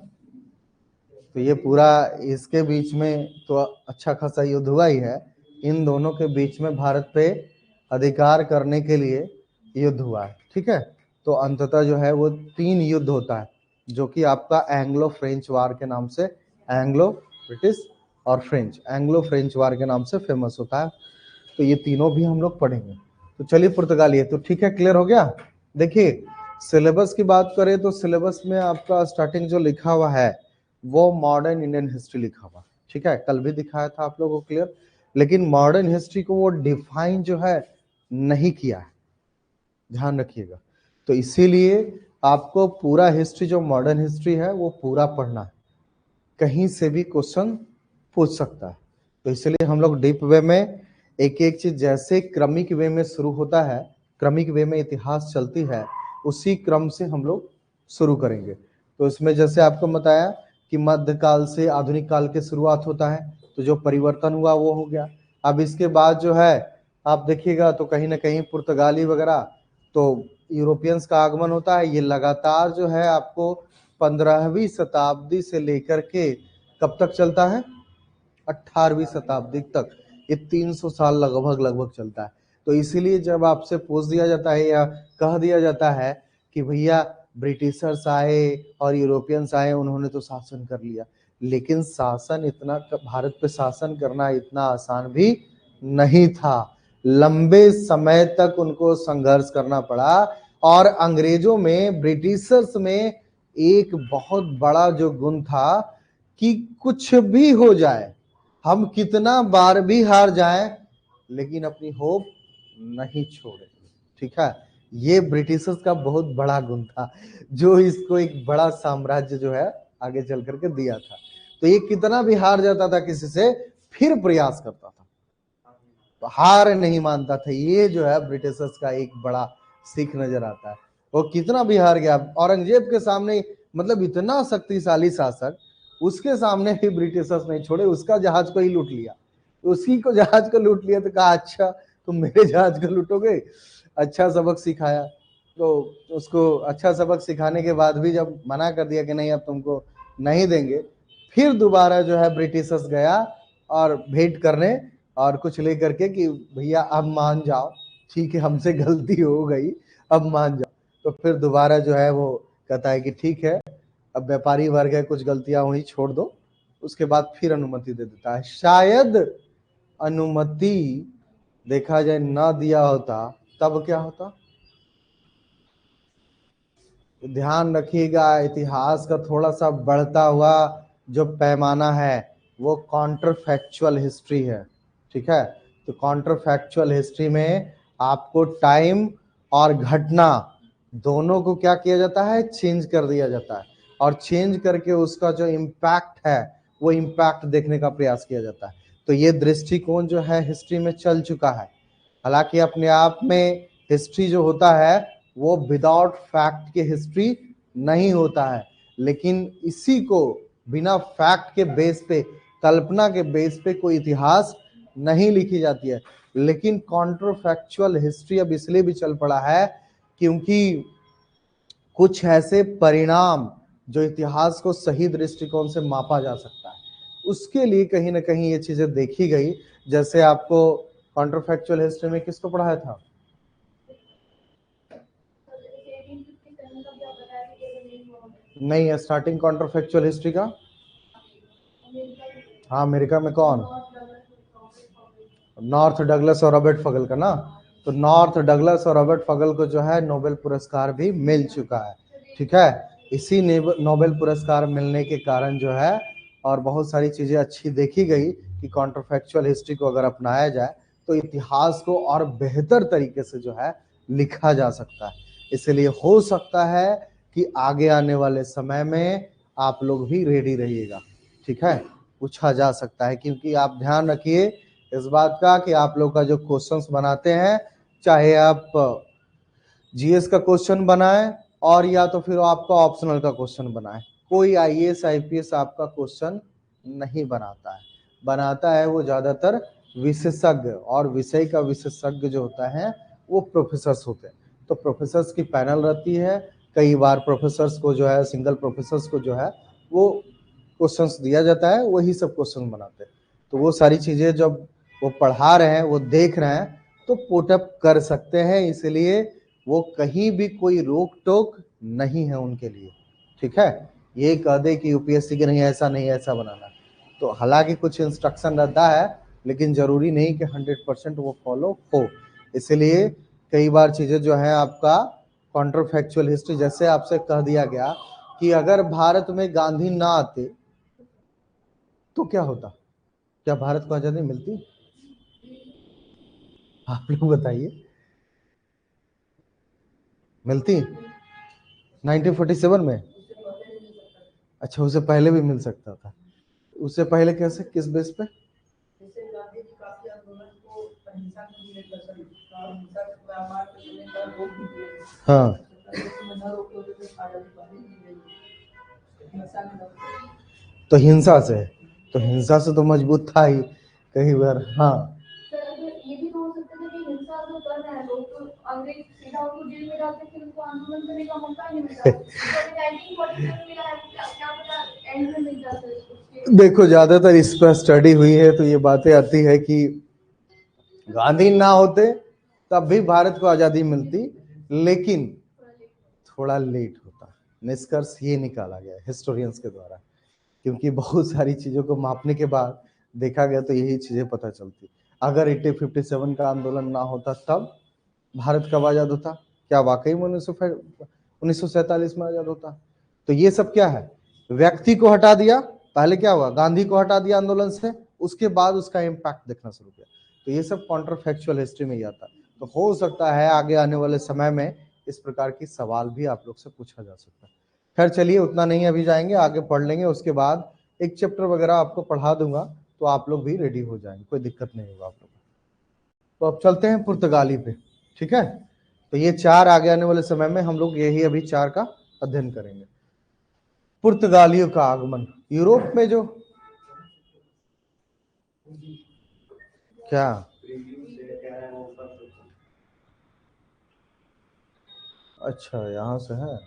तो ये पूरा इसके बीच में तो अच्छा खासा युद्ध हुआ ही है। इन दोनों के बीच में भारत पे अधिकार करने के लिए युद्ध हुआ है, ठीक है। तो अंततः जो है वो 3 युद्ध होता है, जो कि आपका एंग्लो फ्रेंच वार के नाम से, एंग्लो ब्रिटिश और फ्रेंच, एंग्लो फ्रेंच वार के नाम से फेमस होता है। तो ये तीनों भी हम लोग पढ़ेंगे। तो चलिए पुर्तगाली है, तो ठीक है, क्लियर हो गया। देखिए सिलेबस की बात करें तो सिलेबस में आपका स्टार्टिंग जो लिखा हुआ है वो मॉडर्न इंडियन हिस्ट्री लिखा हुआ, ठीक है। कल भी दिखाया था आप लोगों को क्लियर, लेकिन मॉडर्न हिस्ट्री को वो डिफाइन जो है नहीं किया है, ध्यान रखिएगा। तो इसीलिए आपको पूरा हिस्ट्री जो मॉडर्न हिस्ट्री है वो पूरा पढ़ना है, कहीं से भी क्वेश्चन पूछ सकता है। तो इसलिए हम लोग डीप वे में एक एक चीज जैसे क्रमिक वे में शुरू होता है, क्रमिक वे में इतिहास चलती है, उसी क्रम से हम लोग शुरू करेंगे। तो इसमें जैसे आपको बताया कि मध्यकाल से आधुनिक काल की शुरुआत होता है, तो जो परिवर्तन हुआ वो हो गया। अब इसके बाद जो है आप देखिएगा तो कहीं ना कहीं पुर्तगाली वगैरह, तो यूरोपियंस का आगमन होता है। ये लगातार जो है आपको 15वीं शताब्दी से लेकर के कब तक चलता है? 18वीं शताब्दी तक। ये 300 साल लगभग लगभग चलता है। तो इसीलिए जब आपसे पूछ दिया जाता है या कह दिया जाता है कि भैया ब्रिटिशर्स आए और यूरोपियंस आए, उन्होंने तो शासन कर लिया, लेकिन शासन इतना, भारत पे शासन करना इतना आसान भी नहीं था। लंबे समय तक उनको संघर्ष करना पड़ा। और अंग्रेजों में, ब्रिटिशर्स में एक बहुत बड़ा जो गुण था कि कुछ भी हो जाए, हम कितना बार भी हार जाएं, लेकिन अपनी होप नहीं छोड़े, ठीक है। ये ब्रिटिशर्स का बहुत बड़ा गुण था, जो इसको एक बड़ा साम्राज्य जो है आगे चल करके दिया था। तो ये कितना भी हार जाता था किसी से, फिर प्रयास करता था, तो हार नहीं मानता था। ये जो है ब्रिटिशर्स का एक बड़ा सीख नजर आता है। वो कितना भी हार गया औरंगजेब के सामने, मतलब इतना शक्तिशाली शासक, उसके सामने भी ब्रिटिशर्स नहीं छोड़े, उसका जहाज को ही लूट लिया। उसी को जहाज को लूट लिया तो कहा अच्छा तुम मेरे जहाज को लूटोगे, अच्छा सबक सिखाया। तो उसको अच्छा सबक सिखाने के बाद भी जब मना कर दिया कि नहीं अब तुमको नहीं देंगे, फिर दोबारा जो है ब्रिटिशर्स गया और भेंट करने, और कुछ लेकर के कि भैया अब मान जाओ, ठीक है हमसे गलती हो गई, अब मान जाओ। तो फिर दोबारा जो है वो कहता है कि ठीक है अब व्यापारी वर्ग है, कुछ गलतियां हुई छोड़ दो, उसके बाद फिर अनुमति दे देता है। शायद अनुमति देखा जाए ना दिया होता, तब क्या होता? ध्यान रखिएगा, इतिहास का थोड़ा सा बढ़ता हुआ जो पैमाना है वो काउंटर फैक्चुअल हिस्ट्री है, ठीक है। तो काउंटर फैक्चुअल हिस्ट्री में आपको टाइम और घटना दोनों को क्या किया जाता है, चेंज कर दिया जाता है, और चेंज करके उसका जो इम्पैक्ट है वो इम्पैक्ट देखने का प्रयास किया जाता है। तो ये दृष्टिकोण जो है हिस्ट्री में चल चुका है। हालांकि अपने आप में हिस्ट्री जो होता है वो विदाउट फैक्ट के हिस्ट्री नहीं होता है, लेकिन इसी को बिना फैक्ट के बेस पे, कल्पना के बेस पे कोई इतिहास नहीं लिखी जाती है। लेकिन काउंटर फैक्चुअल हिस्ट्री अब इसलिए भी चल पड़ा है क्योंकि कुछ ऐसे परिणाम जो इतिहास को सही दृष्टिकोण से मापा जा सकता है, उसके लिए कहीं ना कहीं ये चीजें देखी गई। जैसे आपको काउंटर फैक्चुअल हिस्ट्री में किसको पढ़ाया था? नहीं, स्टार्टिंग काउंटर फैक्चुअल हिस्ट्री का, हाँ अमेरिका में कौन? नॉर्थ डगलस और रॉबर्ट फगल का ना। तो नॉर्थ डगलस और रॉबर्ट फगल को जो है नोबेल पुरस्कार भी मिल चुका है, ठीक है। इसी नोबेल पुरस्कार मिलने के कारण जो है और बहुत सारी चीजें अच्छी देखी गई कि काउंटर फैक्चुअल हिस्ट्री को अगर अपनाया जाए तो इतिहास को और बेहतर तरीके से जो है लिखा जा सकता है। इसलिए हो सकता है कि आगे आने वाले समय में आप लोग भी रेडी रहिएगा, ठीक है। पूछा जा सकता है, क्योंकि आप ध्यान रखिए इस बात का कि आप लोग का जो क्वेश्चंस बनाते हैं, चाहे आप जीएस का क्वेश्चन बनाएं और या तो फिर आपका ऑप्शनल का क्वेश्चन बनाएं, कोई आईएएस आईपीएस आपका क्वेश्चन नहीं बनाता है। बनाता है वो ज्यादातर विशेषज्ञ, और विषय का विशेषज्ञ जो होता है वो प्रोफेसर्स होते हैं। तो प्रोफेसर्स की पैनल रहती है, कई बार प्रोफेसर्स को जो है, सिंगल प्रोफेसर्स को जो है वो क्वेश्चंस दिया जाता है, वही सब क्वेश्चन बनाते हैं। तो वो सारी चीजें जब वो पढ़ा रहे हैं, वो देख रहे हैं, तो पुटअप कर सकते हैं। इसलिए वो कहीं भी कोई रोक टोक नहीं है उनके लिए, ठीक है। ये कह दे कि यूपीएससी के नहीं ऐसा नहीं ऐसा बनाना, तो हालांकि कुछ इंस्ट्रक्शन रहता है लेकिन जरूरी नहीं कि 100% वो फॉलो हो। इसलिए कई बार चीजें जो है आपका काउंटर फैक्चुअल हिस्ट्री, जैसे आपसे कह दिया गया कि अगर भारत में गांधी ना आते तो क्या होता, क्या भारत को आजादी मिलती? आप लोग बताइए, मिलती 1947 में? अच्छा, उससे पहले भी मिल सकता था। उससे पहले कैसे, किस बेस पे? हाँ, तो हिंसा से, तो हिंसा से तो मजबूत था ही कई बार। हाँ, ये भी तो हो सकता है कि हिंसा जो कर रहे हैं लोग, तो अंग्रेज सीधा उनको जेल में डालते, फिर उनको आंदोलन करने का मौका नहीं मिलता। तो 1947 में क्या पता एंड में मिल जाता है। देखो, ज्यादातर इस पर स्टडी हुई है तो ये बातें आती है कि गांधी ना होते तब भी भारत को आजादी मिलती, लेकिन थोड़ा लेट होता। निष्कर्ष ये निकाला गया हिस्टोरियंस के द्वारा, क्योंकि बहुत सारी चीजों को मापने के बाद देखा गया तो यही चीजें पता चलती। अगर 1857 का आंदोलन ना होता तब भारत कब आजाद होता? क्या वाकई में 1947 में आजाद होता? तो ये सब क्या है, व्यक्ति को हटा दिया, पहले क्या हुआ, गांधी को हटा दिया आंदोलन से, उसके बाद उसका इम्पैक्ट देखना शुरू किया। तो ये सब काउंटर फैक्चुअल हिस्ट्री में ही आता। तो हो सकता है आगे आने वाले समय में इस प्रकार की सवाल भी आप लोग से पूछा जा सकता है। खैर चलिए, उतना नहीं अभी जाएंगे, आगे पढ़ लेंगे, उसके बाद एक चैप्टर वगैरह आपको पढ़ा दूंगा तो आप लोग भी रेडी हो जाएंगे, कोई दिक्कत नहीं होगा आप लोग। तो अब चलते हैं पुर्तगाली पे, ठीक है। तो ये चार आगे आने वाले समय में हम लोग यही अभी चार का अध्ययन करेंगे। पुर्तगालियों का आगमन यूरोप में, जो क्या अच्छा यहाँ से है,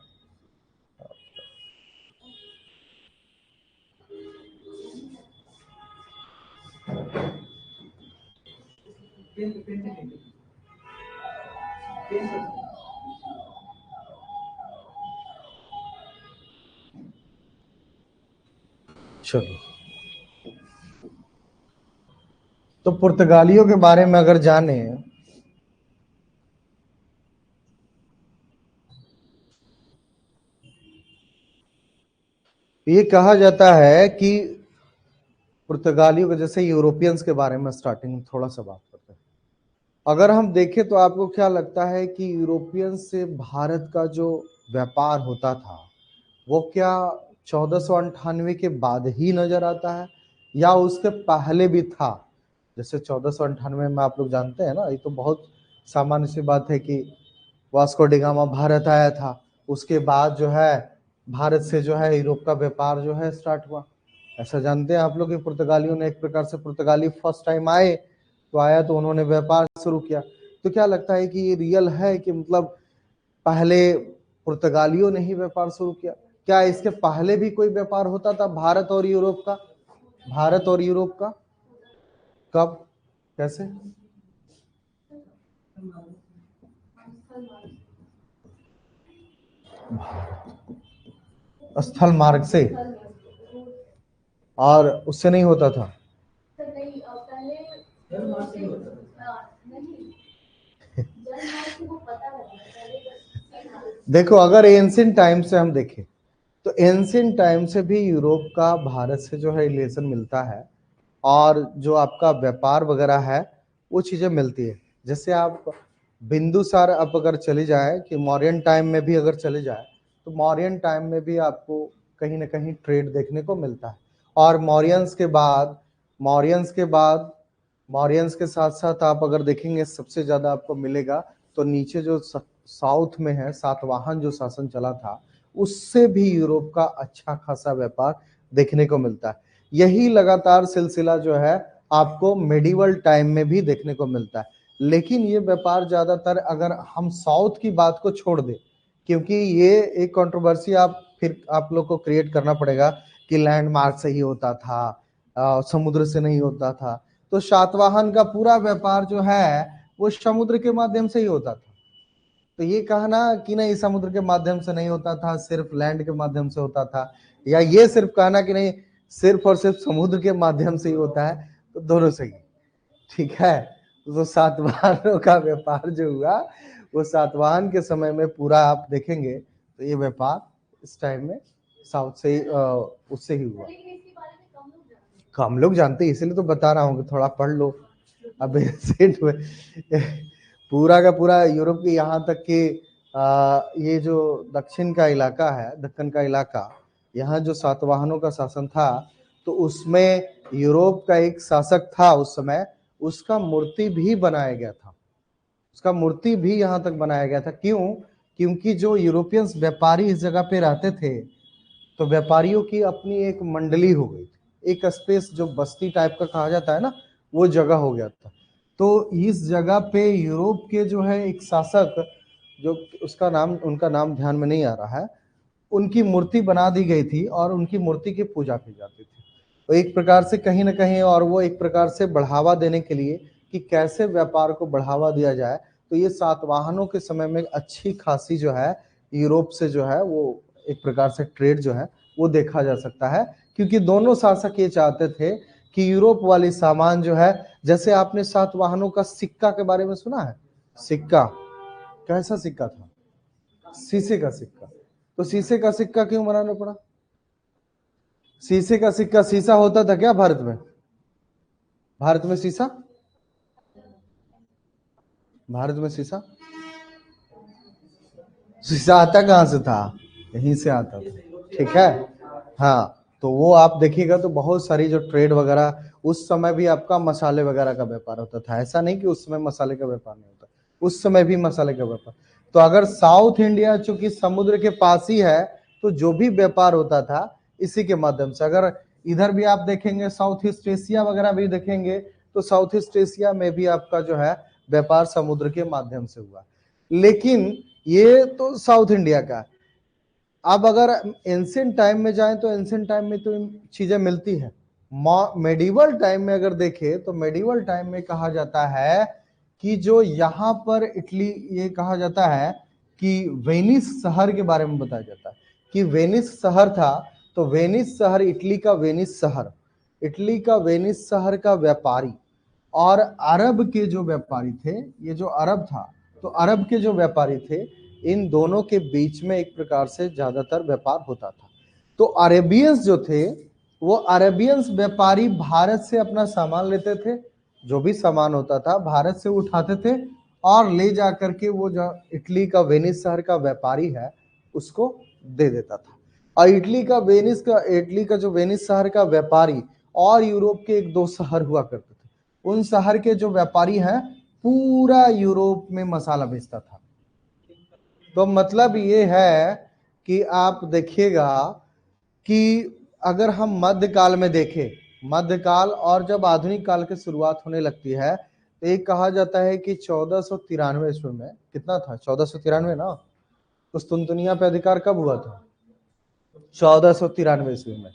चलो। तो पुर्तगालियों के बारे में अगर जाने, ये कहा जाता है कि पुर्तगालियों के, जैसे यूरोपियंस के बारे में स्टार्टिंग में थोड़ा सा बात करते हैं। अगर हम देखें तो आपको क्या लगता है कि यूरोपियंस से भारत का जो व्यापार होता था वो क्या 1498 के बाद ही नजर आता है या उसके पहले भी था? जैसे 1498 में आप लोग जानते हैं ना, ये तो बहुत सामान्य सी बात है कि वास्को डिगामा भारत आया था, उसके बाद जो है भारत से जो है यूरोप का व्यापार जो है स्टार्ट हुआ। ऐसा जानते हैं आप लोग कि पुर्तगालियों ने, एक प्रकार से पुर्तगाली फर्स्ट टाइम आए तो आया तो उन्होंने व्यापार शुरू किया। तो क्या लगता है कि ये रियल है कि मतलब पहले पुर्तगालियों ने ही व्यापार शुरू किया? क्या इसके पहले भी कोई व्यापार होता था भारत और यूरोप का? भारत और यूरोप का कब, कैसे? स्थल मार्ग से, और उससे नहीं होता था? देखो, अगर एंशिएंट टाइम से हम देखें तो एंशिएंट टाइम से भी यूरोप का भारत से जो है रिलेशन मिलता है, और जो आपका व्यापार वगैरह है वो चीजें मिलती है। जैसे आप बिंदुसार अब अगर चले जाए कि मौर्यन टाइम में भी अगर चले जाए तो मौर्यन टाइम में भी आपको कहीं ना कहीं ट्रेड देखने को मिलता है। और मौर्यंस के बाद मौर्यंस के साथ साथ आप अगर देखेंगे सबसे ज्यादा आपको मिलेगा तो नीचे जो साउथ में है सातवाहन जो शासन चला था, उससे भी यूरोप का अच्छा खासा व्यापार देखने को मिलता है। यही लगातार सिलसिला जो है आपको मेडिवल टाइम में भी देखने को मिलता है। लेकिन ये व्यापार ज्यादातर, अगर हम साउथ की बात को छोड़ दें, क्योंकि ये एक कंट्रोवर्सी आप लोग को क्रिएट करना पड़ेगा कि लैंडमार्क से ही होता था, समुद्र से नहीं होता था। तो सातवाहन का पूरा व्यापार जो है वो समुद्र के माध्यम से ही होता था। तो ये कहना कि नहीं समुद्र के माध्यम से नहीं होता था, सिर्फ लैंड के माध्यम से होता था, या ये सिर्फ कहना कि नहीं सिर्फ और सिर्फ समुद्र के माध्यम से ही होता है, तो दोनों सही। ठीक है, तो सातवाहनों का व्यापार जो हुआ वो सातवाहन के समय में पूरा आप देखेंगे तो ये व्यापार इस टाइम में साउथ से ही उससे ही हुआ। कम लोग जानते हैं, इसलिए तो बता रहा हूँ कि थोड़ा पढ़ लो। अब एंशिएंट में पूरा का पूरा यूरोप के यहाँ तक कि ये जो दक्षिण का इलाका है, दक्कन का इलाका, यहाँ जो सातवाहनों का शासन था तो उसमें यूरोप का एक शासक था उस समय, उसका मूर्ति भी बनाया गया था। उसका मूर्ति भी यहाँ तक बनाया गया था। क्यों? क्योंकि जो यूरोपियंस व्यापारी इस जगह पे रहते थे तो व्यापारियों की अपनी एक मंडली हो गई थी, एक स्पेस जो बस्ती टाइप का कहा जाता है ना, वो जगह हो गया था। तो इस जगह पे यूरोप के जो है एक शासक, जो उसका नाम, उनका नाम ध्यान में नहीं आ रहा है, उनकी मूर्ति बना दी गई थी और उनकी मूर्ति की पूजा की जाती थी। तो एक प्रकार से कहीं ना कहीं, और वो एक प्रकार से बढ़ावा देने के लिए कि कैसे व्यापार को बढ़ावा दिया जाए, तो ये सातवाहनों के समय में अच्छी खासी जो है यूरोप से जो है वो एक प्रकार से ट्रेड जो है वो देखा जा सकता है। क्योंकि दोनों शासक ये चाहते थे कि यूरोप वाली सामान जो है, जैसे आपने सातवाहनों का सिक्का के बारे में सुना है? सिक्का कैसा सिक्का था? शीशे का सिक्का। तो शीशे का सिक्का क्यों बनाना पड़ा? शीशे का सिक्का, शीशा होता था क्या भारत में? भारत में शीशा, भारत में शीशा, शीशा आता कहां से था? यहीं से आता था। ठीक है, हाँ। तो वो आप देखिएगा तो बहुत सारी जो ट्रेड वगैरह, उस समय भी आपका मसाले वगैरह का व्यापार होता था। ऐसा नहीं कि उस समय मसाले का व्यापार नहीं होता, उस समय भी मसाले का व्यापार। तो अगर साउथ इंडिया चूंकि समुद्र के पास ही है तो जो भी व्यापार होता था इसी के माध्यम से। अगर इधर भी आप देखेंगे साउथ ईस्ट एशिया वगैरह भी देखेंगे तो साउथ ईस्ट एशिया में भी आपका जो है व्यापार समुद्र के माध्यम से हुआ। लेकिन ये तो साउथ इंडिया का। अब अगर एंशिएंट टाइम में जाएं तो एंशिएंट टाइम में तो चीजें मिलती है। मेडिवल टाइम में अगर देखें तो मेडिवल टाइम में कहा जाता है कि जो यहाँ पर इटली, ये कहा जाता है कि वेनिस शहर के बारे में बताया जाता है कि वेनिस शहर था। तो वेनिस शहर, इटली का वेनिस शहर, इटली का वेनिस शहर का व्यापारी और अरब के जो व्यापारी थे, ये जो अरब था, तो अरब के जो व्यापारी थे, इन दोनों के बीच में एक प्रकार से ज्यादातर व्यापार होता था। तो अरेबियंस जो थे वो अरेबियंस व्यापारी भारत से अपना सामान लेते थे, जो भी सामान होता था भारत से उठाते थे और ले जा करके वो जो इटली का वेनिस शहर का व्यापारी है उसको दे देता था। और इटली का जो वेनिस शहर का व्यापारी और यूरोप के एक दो शहर हुआ करते थे, उन शहर के जो व्यापारी हैं पूरा यूरोप में मसाला बेचता था। तो मतलब ये है कि आप देखिएगा कि अगर हम मध्यकाल में देखें, मध्यकाल और जब आधुनिक काल की शुरुआत होने लगती है तो एक कहा जाता है कि 1493 ईस्वी में, कितना था 1493 ना, कुस्तुनतुनिया पे अधिकार कब हुआ था? 1493 ईस्वी में।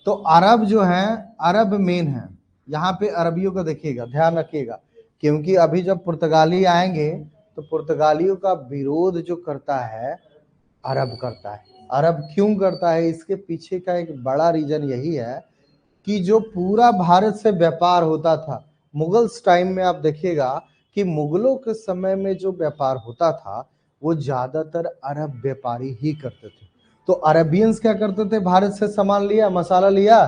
तो अरब जो है, अरब मेन है यहाँ पे, अरबियों का देखिएगा, ध्यान रखिएगा, क्योंकि अभी जब पुर्तगाली आएंगे तो पुर्तगालियों का विरोध जो करता है अरब करता है। अरब क्यों करता है, इसके पीछे का एक बड़ा रीजन यही है कि जो पूरा भारत से व्यापार होता था मुगल्स टाइम में, आप देखिएगा कि मुगलों के समय में जो व्यापार होता था वो ज्यादातर अरब व्यापारी ही करते थे। तो अरेबियंस क्या करते थे, भारत से सामान लिया, मसाला लिया,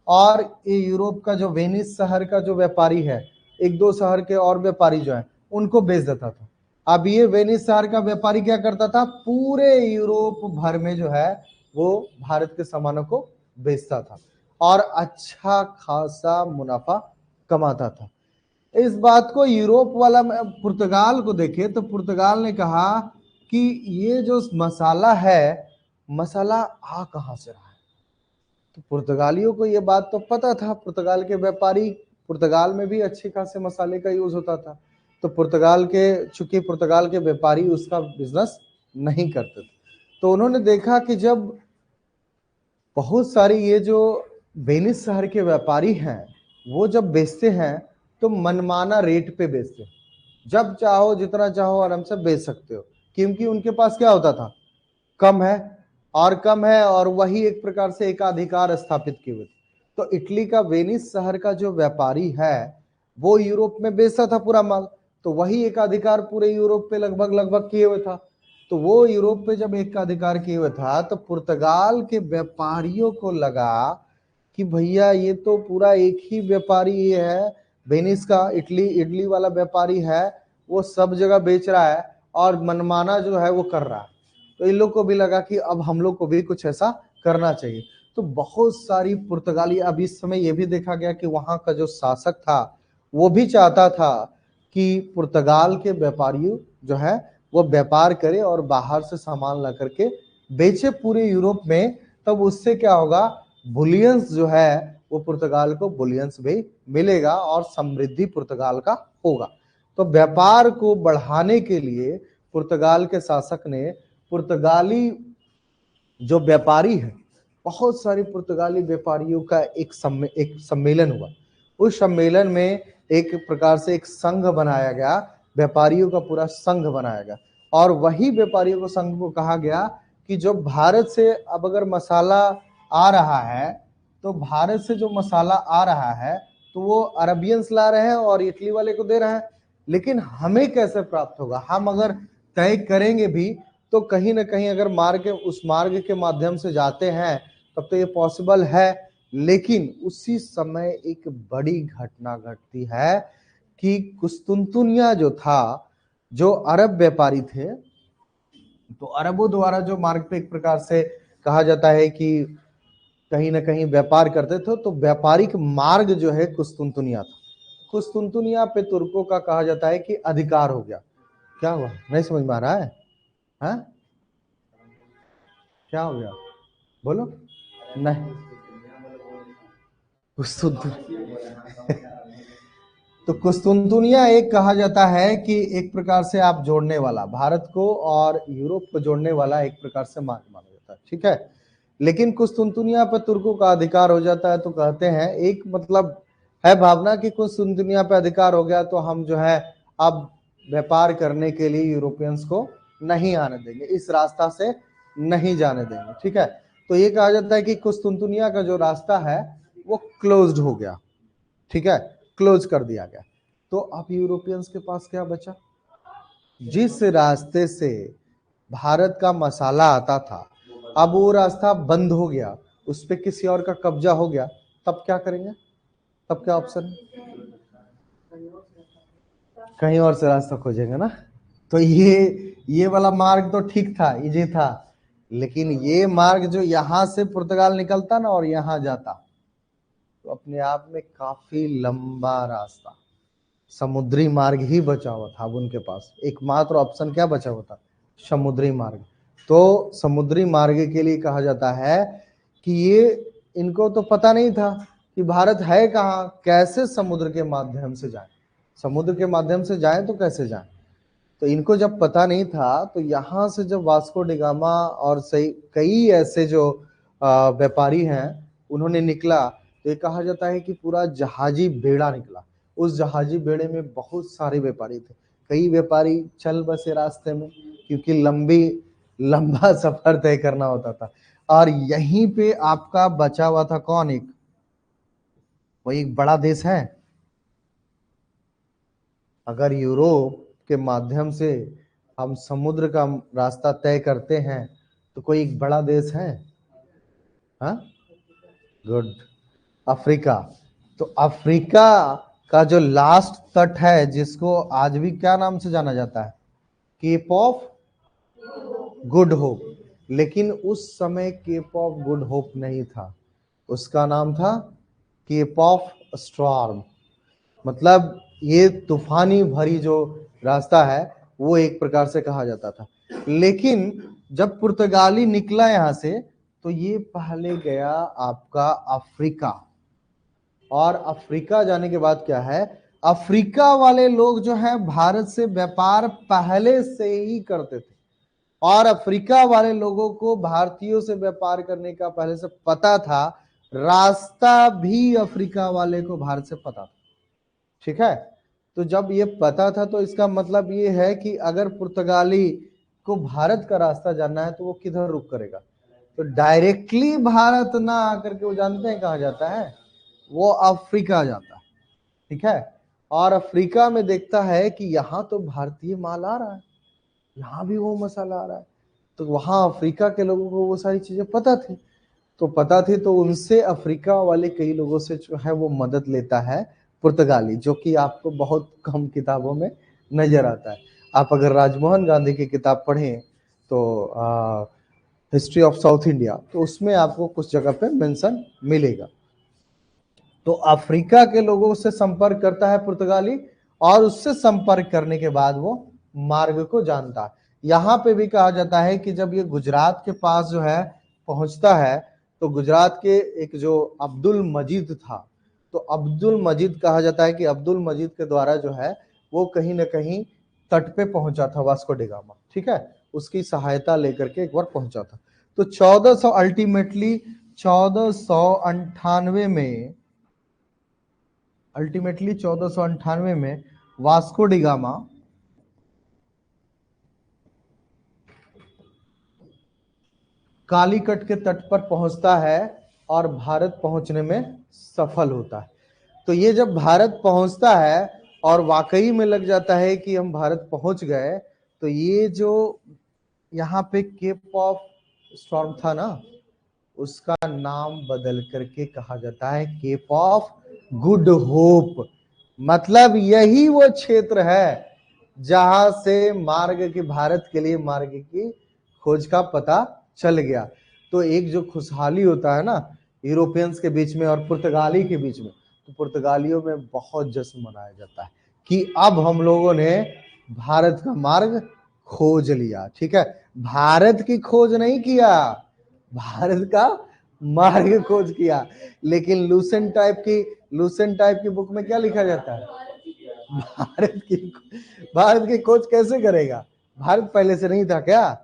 और ये यूरोप का जो वेनिस शहर का जो व्यापारी है, एक दो शहर के और व्यापारी जो है उनको बेच देता था। अब ये वेनिस शहर का व्यापारी क्या करता था, पूरे यूरोप भर में जो है वो भारत के सामानों को बेचता था और अच्छा खासा मुनाफा कमाता था। इस बात को यूरोप वाला पुर्तगाल को देखे तो पुर्तगाल ने कहा कि ये जो मसाला है, मसाला आ कहां से रहा है। तो पुर्तगालियों को ये बात तो पता था, पुर्तगाल के व्यापारी, पुर्तगाल में भी अच्छे खासे मसाले का यूज होता था, तो चूंकि पुर्तगाल के व्यापारी उसका बिजनेस नहीं करते थे, तो उन्होंने देखा कि जब बहुत सारी ये जो वेनिस शहर के व्यापारी हैं वो जब बेचते हैं तो मनमाना रेट पे बेचते हैं, जब चाहो जितना चाहो आराम से बेच सकते हो, क्योंकि उनके पास क्या होता था, कम है और वही एक प्रकार से एकाधिकार स्थापित किए हुए थे। तो इटली का वेनिस शहर का जो व्यापारी है वो यूरोप में बेचता था पूरा माल, तो वही एकाधिकार पूरे यूरोप पे लगभग लगभग किए हुए था। तो वो यूरोप पे जब एकाधिकार किए हुए था तो पुर्तगाल के व्यापारियों को लगा कि भैया ये तो पूरा एक ही व्यापारी ये है, वेनिस का इटली वाला व्यापारी है, वो सब जगह बेच रहा है और मनमाना जो है वो कर रहा है। तो इन लोग को भी लगा कि अब हम लोग को भी कुछ ऐसा करना चाहिए। तो बहुत सारी पुर्तगाली, अब इस समय ये भी देखा गया कि वहां का जो शासक था वो भी चाहता था कि पुर्तगाल के व्यापारी जो है वो व्यापार करे और बाहर से सामान ला करके बेचे पूरे यूरोप में। तब उससे क्या होगा, बुलियंस जो है वो पुर्तगाल को बुलियंस भी मिलेगा और समृद्धि पुर्तगाल का होगा। तो व्यापार को बढ़ाने के लिए पुर्तगाल के शासक ने पुर्तगाली जो व्यापारी है, बहुत सारे पुर्तगाली व्यापारियों का एक सम्मेलन हुआ। उस सम्मेलन में एक प्रकार से एक संघ बनाया गया, व्यापारियों का पूरा संघ बनाया गया, और वही व्यापारियों को संघ को कहा गया कि जो भारत से अब अगर मसाला आ रहा है तो भारत से जो मसाला आ रहा है तो वो अरबियंस ला रहे हैं और इटली वाले को दे रहे हैं, लेकिन हमें कैसे प्राप्त होगा, हम अगर तय करेंगे भी तो कहीं ना कहीं अगर उस मार्ग के माध्यम से जाते हैं तब तो ये पॉसिबल है। लेकिन उसी समय एक बड़ी घटना घटती है कि कुस्तुनतुनिया जो था, जो अरब व्यापारी थे, तो अरबों द्वारा जो मार्ग पे एक प्रकार से कहा जाता है कि कहीं ना कहीं व्यापार करते थे, तो व्यापारिक मार्ग जो है कुस्तुनतुनिया था। कुस्तुनतुनिया पे तुर्कों का कहा जाता है कि अधिकार हो गया। क्या हुआ, नहीं समझ में आ रहा है? हाँ, क्या हो गया, बोलो। नहीं, तो कुस्तुनतुनिया एक कहा जाता है कि एक प्रकार से आप जोड़ने वाला, भारत को और यूरोप को जोड़ने वाला एक प्रकार से मार्ग माना जाता है, ठीक है। लेकिन कुस्तुनतुनिया पर तुर्कों का अधिकार हो जाता है, तो कहते हैं एक मतलब है भावना कि कुस्तुनतुनिया पे अधिकार हो गया तो हम जो है अब व्यापार करने के लिए यूरोपियंस को नहीं आने देंगे, इस रास्ता से नहीं जाने देंगे, ठीक है। तो ये कहा जाता है कि कुस्तुनतुनिया का जो रास्ता है वो क्लोज्ड हो गया, ठीक है, क्लोज कर दिया गया। तो अब यूरोपियंस के पास क्या बचा, जिस रास्ते से भारत का मसाला आता था अब वो रास्ता बंद हो गया, उस पे किसी और का कब्जा हो गया, तब क्या करेंगे? तब क्या ऑप्शन है? कहीं और से रास्ता खोजेंगे ना। तो ये वाला मार्ग तो ठीक था, इजी था, लेकिन ये मार्ग जो यहाँ से पुर्तगाल निकलता ना और यहाँ जाता, तो अपने आप में काफी लंबा रास्ता, समुद्री मार्ग ही बचा हुआ था। अब उनके पास एकमात्र ऑप्शन क्या बचा हुआ था? समुद्री मार्ग। तो समुद्री मार्ग के लिए कहा जाता है कि ये, इनको तो पता नहीं था कि भारत है कहाँ, कैसे समुद्र के माध्यम से जाए, समुद्र के माध्यम से जाए तो कैसे जाए। तो इनको जब पता नहीं था, तो यहाँ से जब वास्को डिगामा और सही कई ऐसे जो व्यापारी हैं उन्होंने निकला, तो ये कहा जाता है कि पूरा जहाजी बेड़ा निकला। उस जहाजी बेड़े में बहुत सारे व्यापारी थे, कई व्यापारी चल बसे रास्ते में, क्योंकि लंबा सफर तय करना होता था। और यहीं पे आपका बचा हुआ था कौन? एक वही एक बड़ा देश है। अगर यूरोप के माध्यम से हम समुद्र का रास्ता तय करते हैं, तो कोई एक बड़ा देश है? हाँ, गुड, अफ्रीका। तो अफ्रीका का जो लास्ट तट है, जिसको आज भी क्या नाम से जाना जाता है? Cape of Good Hope. लेकिन उस समय केप ऑफ गुड होप नहीं था, उसका नाम था केप ऑफ स्टॉर्म। मतलब ये तूफानी भरी जो रास्ता है वो एक प्रकार से कहा जाता था। लेकिन जब पुर्तगाली निकला यहां से, तो ये पहले गया आपका अफ्रीका, और अफ्रीका जाने के बाद क्या है, अफ्रीका वाले लोग जो हैं भारत से व्यापार पहले से ही करते थे, और अफ्रीका वाले लोगों को भारतीयों से व्यापार करने का पहले से पता था, रास्ता भी अफ्रीका वाले को भारत से पता था। ठीक है, तो जब ये पता था, तो इसका मतलब ये है कि अगर पुर्तगाली को भारत का रास्ता जानना है, तो वो किधर रुक करेगा? तो डायरेक्टली भारत ना आकर के वो जानते हैं कहाँ जाता है, वो अफ्रीका जाता है। ठीक है, और अफ्रीका में देखता है कि यहाँ तो भारतीय माल आ रहा है, यहाँ भी वो मसाला आ रहा है, तो वहां अफ्रीका के लोगों को वो सारी चीजें पता थी। तो उनसे अफ्रीका वाले कई लोगों से जो है वो मदद लेता है पुर्तगाली, जो कि आपको बहुत कम किताबों में नजर आता है। आप अगर राजमोहन गांधी की किताब पढ़ें, तो हिस्ट्री ऑफ साउथ इंडिया, तो उसमें आपको कुछ जगह पे मेंशन मिलेगा। तो अफ्रीका के लोगों से संपर्क करता है पुर्तगाली, और उससे संपर्क करने के बाद वो मार्ग को जानता है। यहाँ पे भी कहा जाता है कि जब ये गुजरात के पास जो है पहुंचता है, तो गुजरात के एक जो अब्दुल मजीद था, तो अब्दुल मजीद कहा जाता है कि अब्दुल मजीद के द्वारा जो है वो कहीं ना कहीं तट पे पहुंचा था वास्को डिगामा। ठीक है, उसकी सहायता लेकर के एक बार पहुंचा था। तो 1400 अल्टीमेटली 1498 में, अल्टीमेटली 1498 में वास्को डिगामा कालीकट के तट पर पहुंचता है और भारत पहुंचने में सफल होता है। तो ये जब भारत पहुंचता है और वाकई में लग जाता है कि हम भारत पहुंच गए, तो ये जो यहाँ पे केप ऑफ स्टॉर्म था ना, उसका नाम बदल करके कहा जाता है केप ऑफ गुड होप। मतलब यही वो क्षेत्र है जहां से मार्ग की, भारत के लिए मार्ग की खोज का पता चल गया। तो एक जो खुशहाली होता है ना यूरोपियंस के बीच में और पुर्तगाली के बीच में, तो पुर्तगालियों में बहुत जश्न मनाया जाता है कि अब हम लोगों ने भारत का मार्ग खोज लिया। ठीक है, भारत की खोज नहीं किया, भारत का मार्ग खोज किया। लेकिन लूसेंट टाइप की बुक में क्या लिखा जाता है? भारत की, भारत की खोज कैसे करेगा? भारत पहले से नहीं था क्या?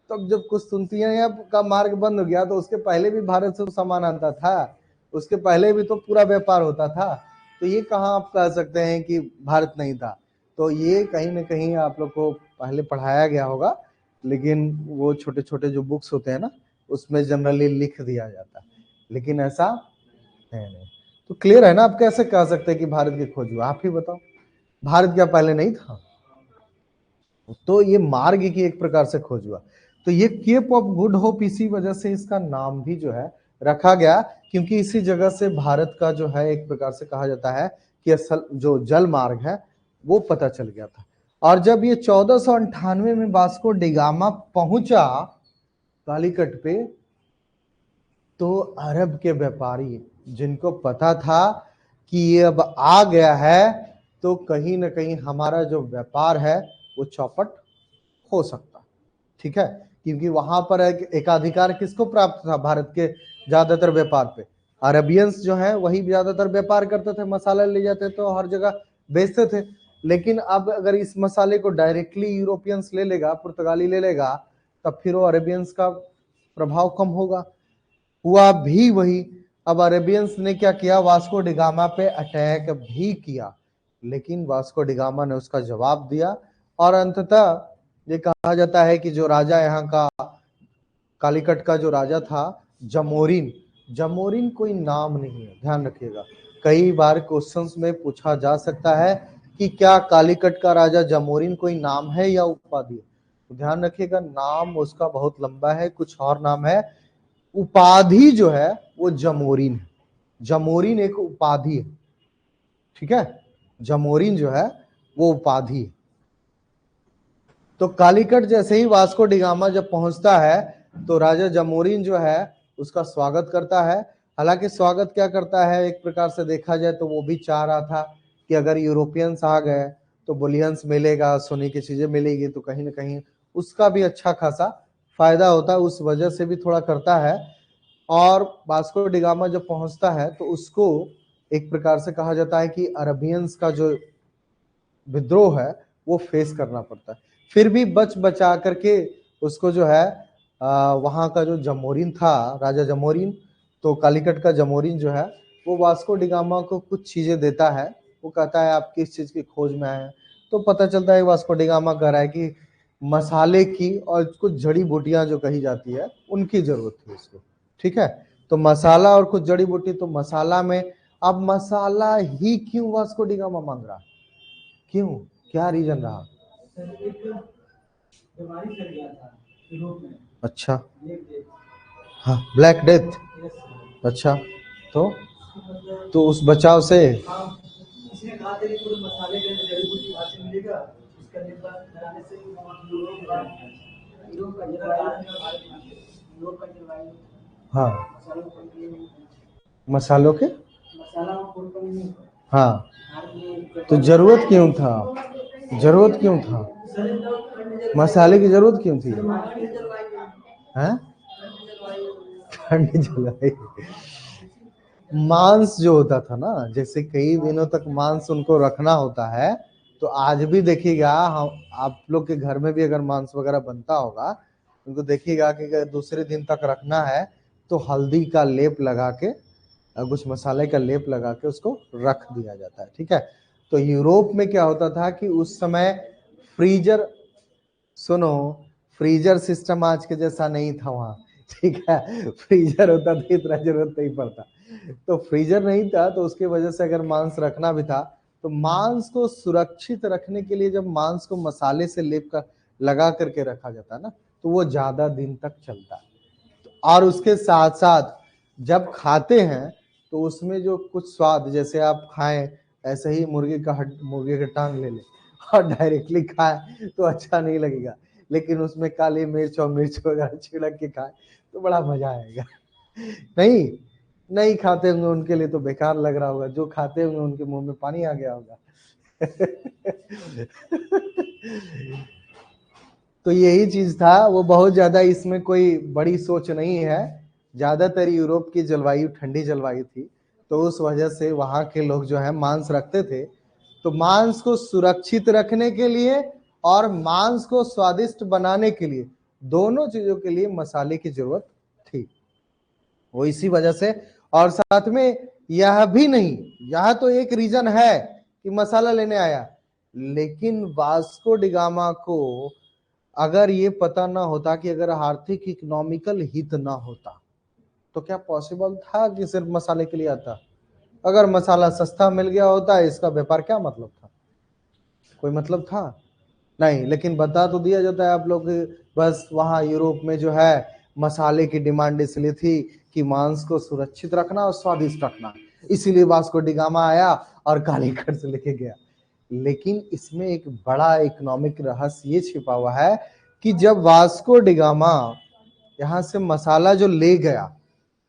तब जब कुस्तुनतिया का मार्ग बंद हो गया, तो उसके पहले भी भारत से सामान आता था, उसके पहले भी तो पूरा व्यापार होता था। तो ये कहाँ आप कह सकते हैं कि भारत नहीं था? तो ये कहीं ना कहीं आप लोग को पहले पढ़ाया गया होगा, लेकिन वो छोटे छोटे जो बुक्स होते हैं ना, उसमें जनरली लिख दिया जाता है, लेकिन ऐसा है नहीं। तो क्लियर है ना? आप कैसे कह सकते हैं कि भारत की खोज हुआ? आप ही बताओ, भारत क्या पहले नहीं था? तो ये मार्ग की एक प्रकार से खोज हुआ। तो ये केप ऑफ गुड होप इसी वजह से इसका नाम भी जो है रखा गया, क्योंकि इसी जगह से भारत का जो है एक प्रकार से कहा जाता है कि असल जो जल मार्ग है वो पता चल गया था। और जब ये 1498 में वास्को डिगामा पहुंचा कालीकट पे, तो अरब के व्यापारी जिनको पता था कि ये अब आ गया है, तो कहीं ना कहीं हमारा जो व्यापार है वो चौपट हो सकता, ठीक है, क्योंकि वहां पर एकाधिकार किसको प्राप्त था भारत के ज्यादातर व्यापार पे? अरबियंस जो है वही ज्यादातर व्यापार करते थे, मसाला ले जाते तो हर जगह बेचते थे। लेकिन अब अगर इस मसाले को डायरेक्टली यूरोपियंस ले लेगा, पुर्तगाली ले लेगा, तब फिर वो अरेबियंस का प्रभाव कम होगा। हुआ भी वही। अब अरेबियंस ने क्या किया, वास्को डिगामा पे अटैक भी किया, लेकिन वास्को डिगामा ने उसका जवाब दिया। और अंततः ये कहा जाता है कि जो राजा यहाँ का कालीकट का जो राजा था जमोरिन, जमोरिन कोई नाम नहीं है, ध्यान रखिएगा। कई बार क्वेश्चंस में पूछा जा सकता है कि क्या कालीकट का राजा जमोरिन कोई नाम है या उपाधि है? तो ध्यान रखिएगा, नाम उसका बहुत लंबा है, कुछ और नाम है। उपाधि जो है वो जमोरिन है। जमोरिन एक उपाधि है, ठीक है, जमोरिन जो है वो उपाधि है। तो कालीकट जैसे ही वास्को डिगामा जब पहुंचता है, तो राजा जमोरिन जो है उसका स्वागत करता है। हालांकि स्वागत क्या करता है, एक प्रकार से देखा जाए तो वो भी चाह रहा था कि अगर यूरोपियंस आ गए तो बुलियंस मिलेगा, सोने की चीजें मिलेगी, तो कहीं ना कहीं उसका भी अच्छा खासा फायदा होता है, उस वजह से भी थोड़ा करता है। और वास्को डिगामा जब पहुंचता है तो उसको एक प्रकार से कहा जाता है कि अरबियंस का जो विद्रोह है वो फेस करना पड़ता है। फिर भी बच बचा करके उसको जो है वहां का जो जमोरिन था, राजा जमोरिन, तो कालीकट का जमोरिन जो है वो वास्को डिगामा को कुछ चीजें देता है। वो कहता है आप किस चीज की खोज में आए हैं? तो पता चलता है वास्को डिगामा कह रहा है कि मसाले की और कुछ जड़ी बूटियां जो कही जाती है उनकी जरूरत थी उसको, ठीक है। तो मसाला और कुछ जड़ी बूटी, तो मसाला में, अब मसाला ही क्यों वास्को डिगामा मांग रहा, क्यों, क्या रीजन रहा? अच्छा, हाँ, ब्लैक डेथ, अच्छा, तो उस बचाव से हाँ, मसालों के, हाँ, तो जरूरत क्यों था, जरूरत क्यों था, मसाले की जरूरत क्यों थी? हैं? ठंडी जलवायु। मांस जो होता था ना, जैसे कई दिनों तक मांस उनको रखना होता है, तो आज भी देखिएगा, हम आप लोग के घर में भी अगर मांस वगैरह बनता होगा, उनको देखिएगा कि अगर दूसरे दिन तक रखना है तो हल्दी का लेप लगा के, कुछ मसाले का लेप लगा के उसको रख दिया जाता है, ठीक है। तो यूरोप में क्या होता था कि उस समय फ्रीजर, सुनो, फ्रीजर सिस्टम आज के जैसा नहीं था वहां, ठीक है, फ्रीजर होता तो इतना जरूरत नहीं पड़ता। तो फ्रीजर नहीं था, तो उसकी वजह से अगर मांस रखना भी था, तो मांस को सुरक्षित रखने के लिए जब मांस को मसाले से लेप कर लगा करके रखा जाता है ना, तो वो ज्यादा दिन तक चलता है। और उसके साथ साथ जब खाते हैं तो उसमें जो कुछ स्वाद, जैसे आप खाएं ऐसे ही मुर्गे का टांग ले लें और डायरेक्टली खाएं तो अच्छा नहीं लगेगा, लेकिन उसमें काली मिर्च और मिर्च वगैरह छिड़क के खाएं तो बड़ा मजा आएगा। नहीं, नहीं खाते होंगे उनके लिए तो बेकार लग रहा होगा, जो खाते होंगे उनके मुंह में पानी आ गया होगा। तो यही चीज था, वो बहुत ज्यादा इसमें कोई बड़ी सोच नहीं है। ज्यादातर यूरोप की जलवायु ठंडी जलवायु थी, तो उस वजह से वहां के लोग जो है मांस रखते थे। तो मांस को सुरक्षित रखने के लिए और मांस को स्वादिष्ट बनाने के लिए, दोनों चीजों के लिए मसाले की जरूरत थी, वो इसी वजह से। और साथ में यह भी नहीं, यह तो एक रीजन है कि मसाला लेने आया, लेकिन वास्को डिगामा को अगर ये पता ना होता कि अगर आर्थिक इकोनॉमिकल हित ना होता, तो क्या पॉसिबल था कि सिर्फ मसाले के लिए आता? अगर मसाला सस्ता मिल गया होता, इसका व्यापार क्या मतलब था? कोई मतलब था नहीं। लेकिन बता तो दिया जाता है आप लोग, बस वहां यूरोप में जो है मसाले की डिमांड इसलिए थी कि मांस को सुरक्षित रखना और स्वादिष्ट रखना, इसीलिए वास्को डी गामा आया और कालीकट से लेके गया। लेकिन इसमें एक बड़ा इकोनॉमिक रहस्य ये छिपा हुआ है कि जब वास्को डी गामा यहां से मसाला जो ले गया,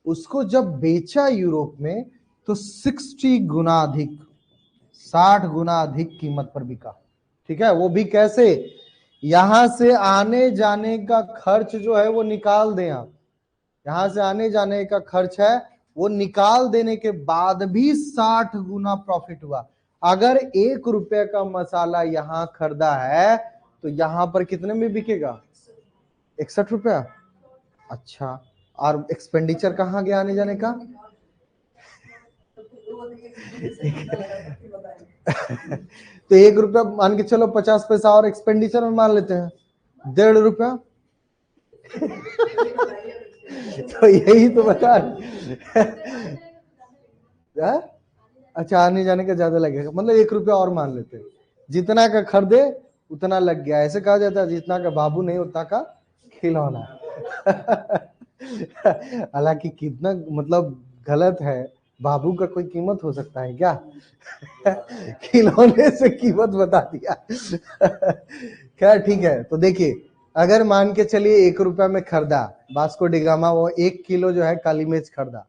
उसको जब बेचा यूरोप में, तो 60 गुना अधिक, 60 गुना अधिक कीमत पर बिका। ठीक है, वो भी कैसे? यहां से आने जाने का खर्च जो है वो निकाल दें आप, यहां से आने जाने का खर्च है वो निकाल देने के बाद भी 60 गुना प्रॉफिट हुआ। अगर 1 रुपए का मसाला यहां खरीदा है तो यहां पर कितने में बिकेगा? 61 रुपया। अच्छा, और एक्सपेंडिचर कहाँ गया आने जाने का? तो 1 रुपया मान के चलो, 50 पैसा और एक्सपेंडिचर में मान लेते हैं, 1.5 रुपया। तो यही तो बता अच्छा, आने जाने का ज्यादा लगेगा, मतलब 1 रुपया और मान लेते हैं, जितना का खरीदे उतना लग गया। ऐसे कहा जाता है जितना का बाबू नहीं उतना का खिलौना। हालांकि कितना मतलब गलत है, बाबू का कोई कीमत हो सकता है क्या? खिलौने से कीमत बता दिया। खैर ठीक है, तो देखिए, अगर मान के चलिए 1 रुपया में खरीदा वास्को डी गामा, वो 1 किलो जो है काली मिर्च खरीदा,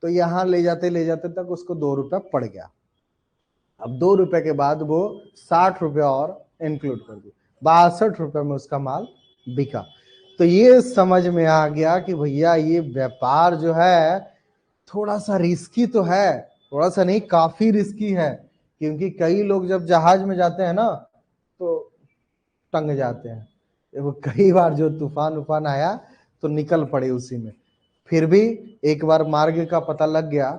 तो यहां ले जाते तक उसको 2 रुपया पड़ गया। अब 2 रुपए के बाद वो 60 रुपया और इंक्लूड कर दिया, 62 रुपए में उसका माल बिका। तो ये समझ में आ गया कि भैया ये व्यापार जो है थोड़ा सा रिस्की तो है, थोड़ा सा नहीं काफी रिस्की है, क्योंकि कई लोग जब जहाज में जाते हैं ना तो टंग जाते हैं। वो कई बार जो तूफान उफान आया तो निकल पड़े उसी में। फिर भी एक बार मार्ग का पता लग गया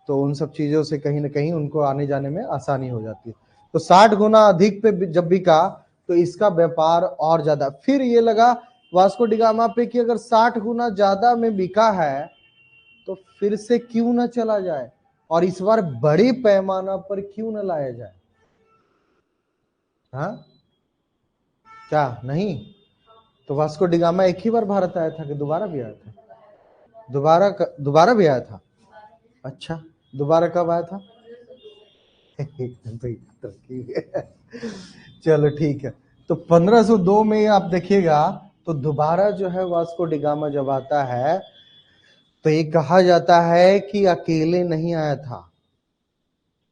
तो उन सब चीजों से कहीं ना कहीं उनको आने जाने में आसानी हो जाती है। तो 60 गुना अधिक पे जब बिका तो इसका व्यापार और ज्यादा। फिर ये लगा वास्को डी गामा पे कि अगर 60 गुना ज्यादा में बिका है तो फिर से क्यों ना चला जाए, और इस बार बड़े पैमाना पर क्यों ना लाया जाए। हाँ, क्या नहीं? तो वास्को डी गामा एक ही बार भारत आया था कि दोबारा भी आया था? दोबारा भी आया था। अच्छा, दोबारा कब आया था? चलो ठीक है। तो 1502 में आप देखिएगा तो दोबारा जो है वास्को डी गामा जब आता है तो ये कहा जाता है कि अकेले नहीं आया था।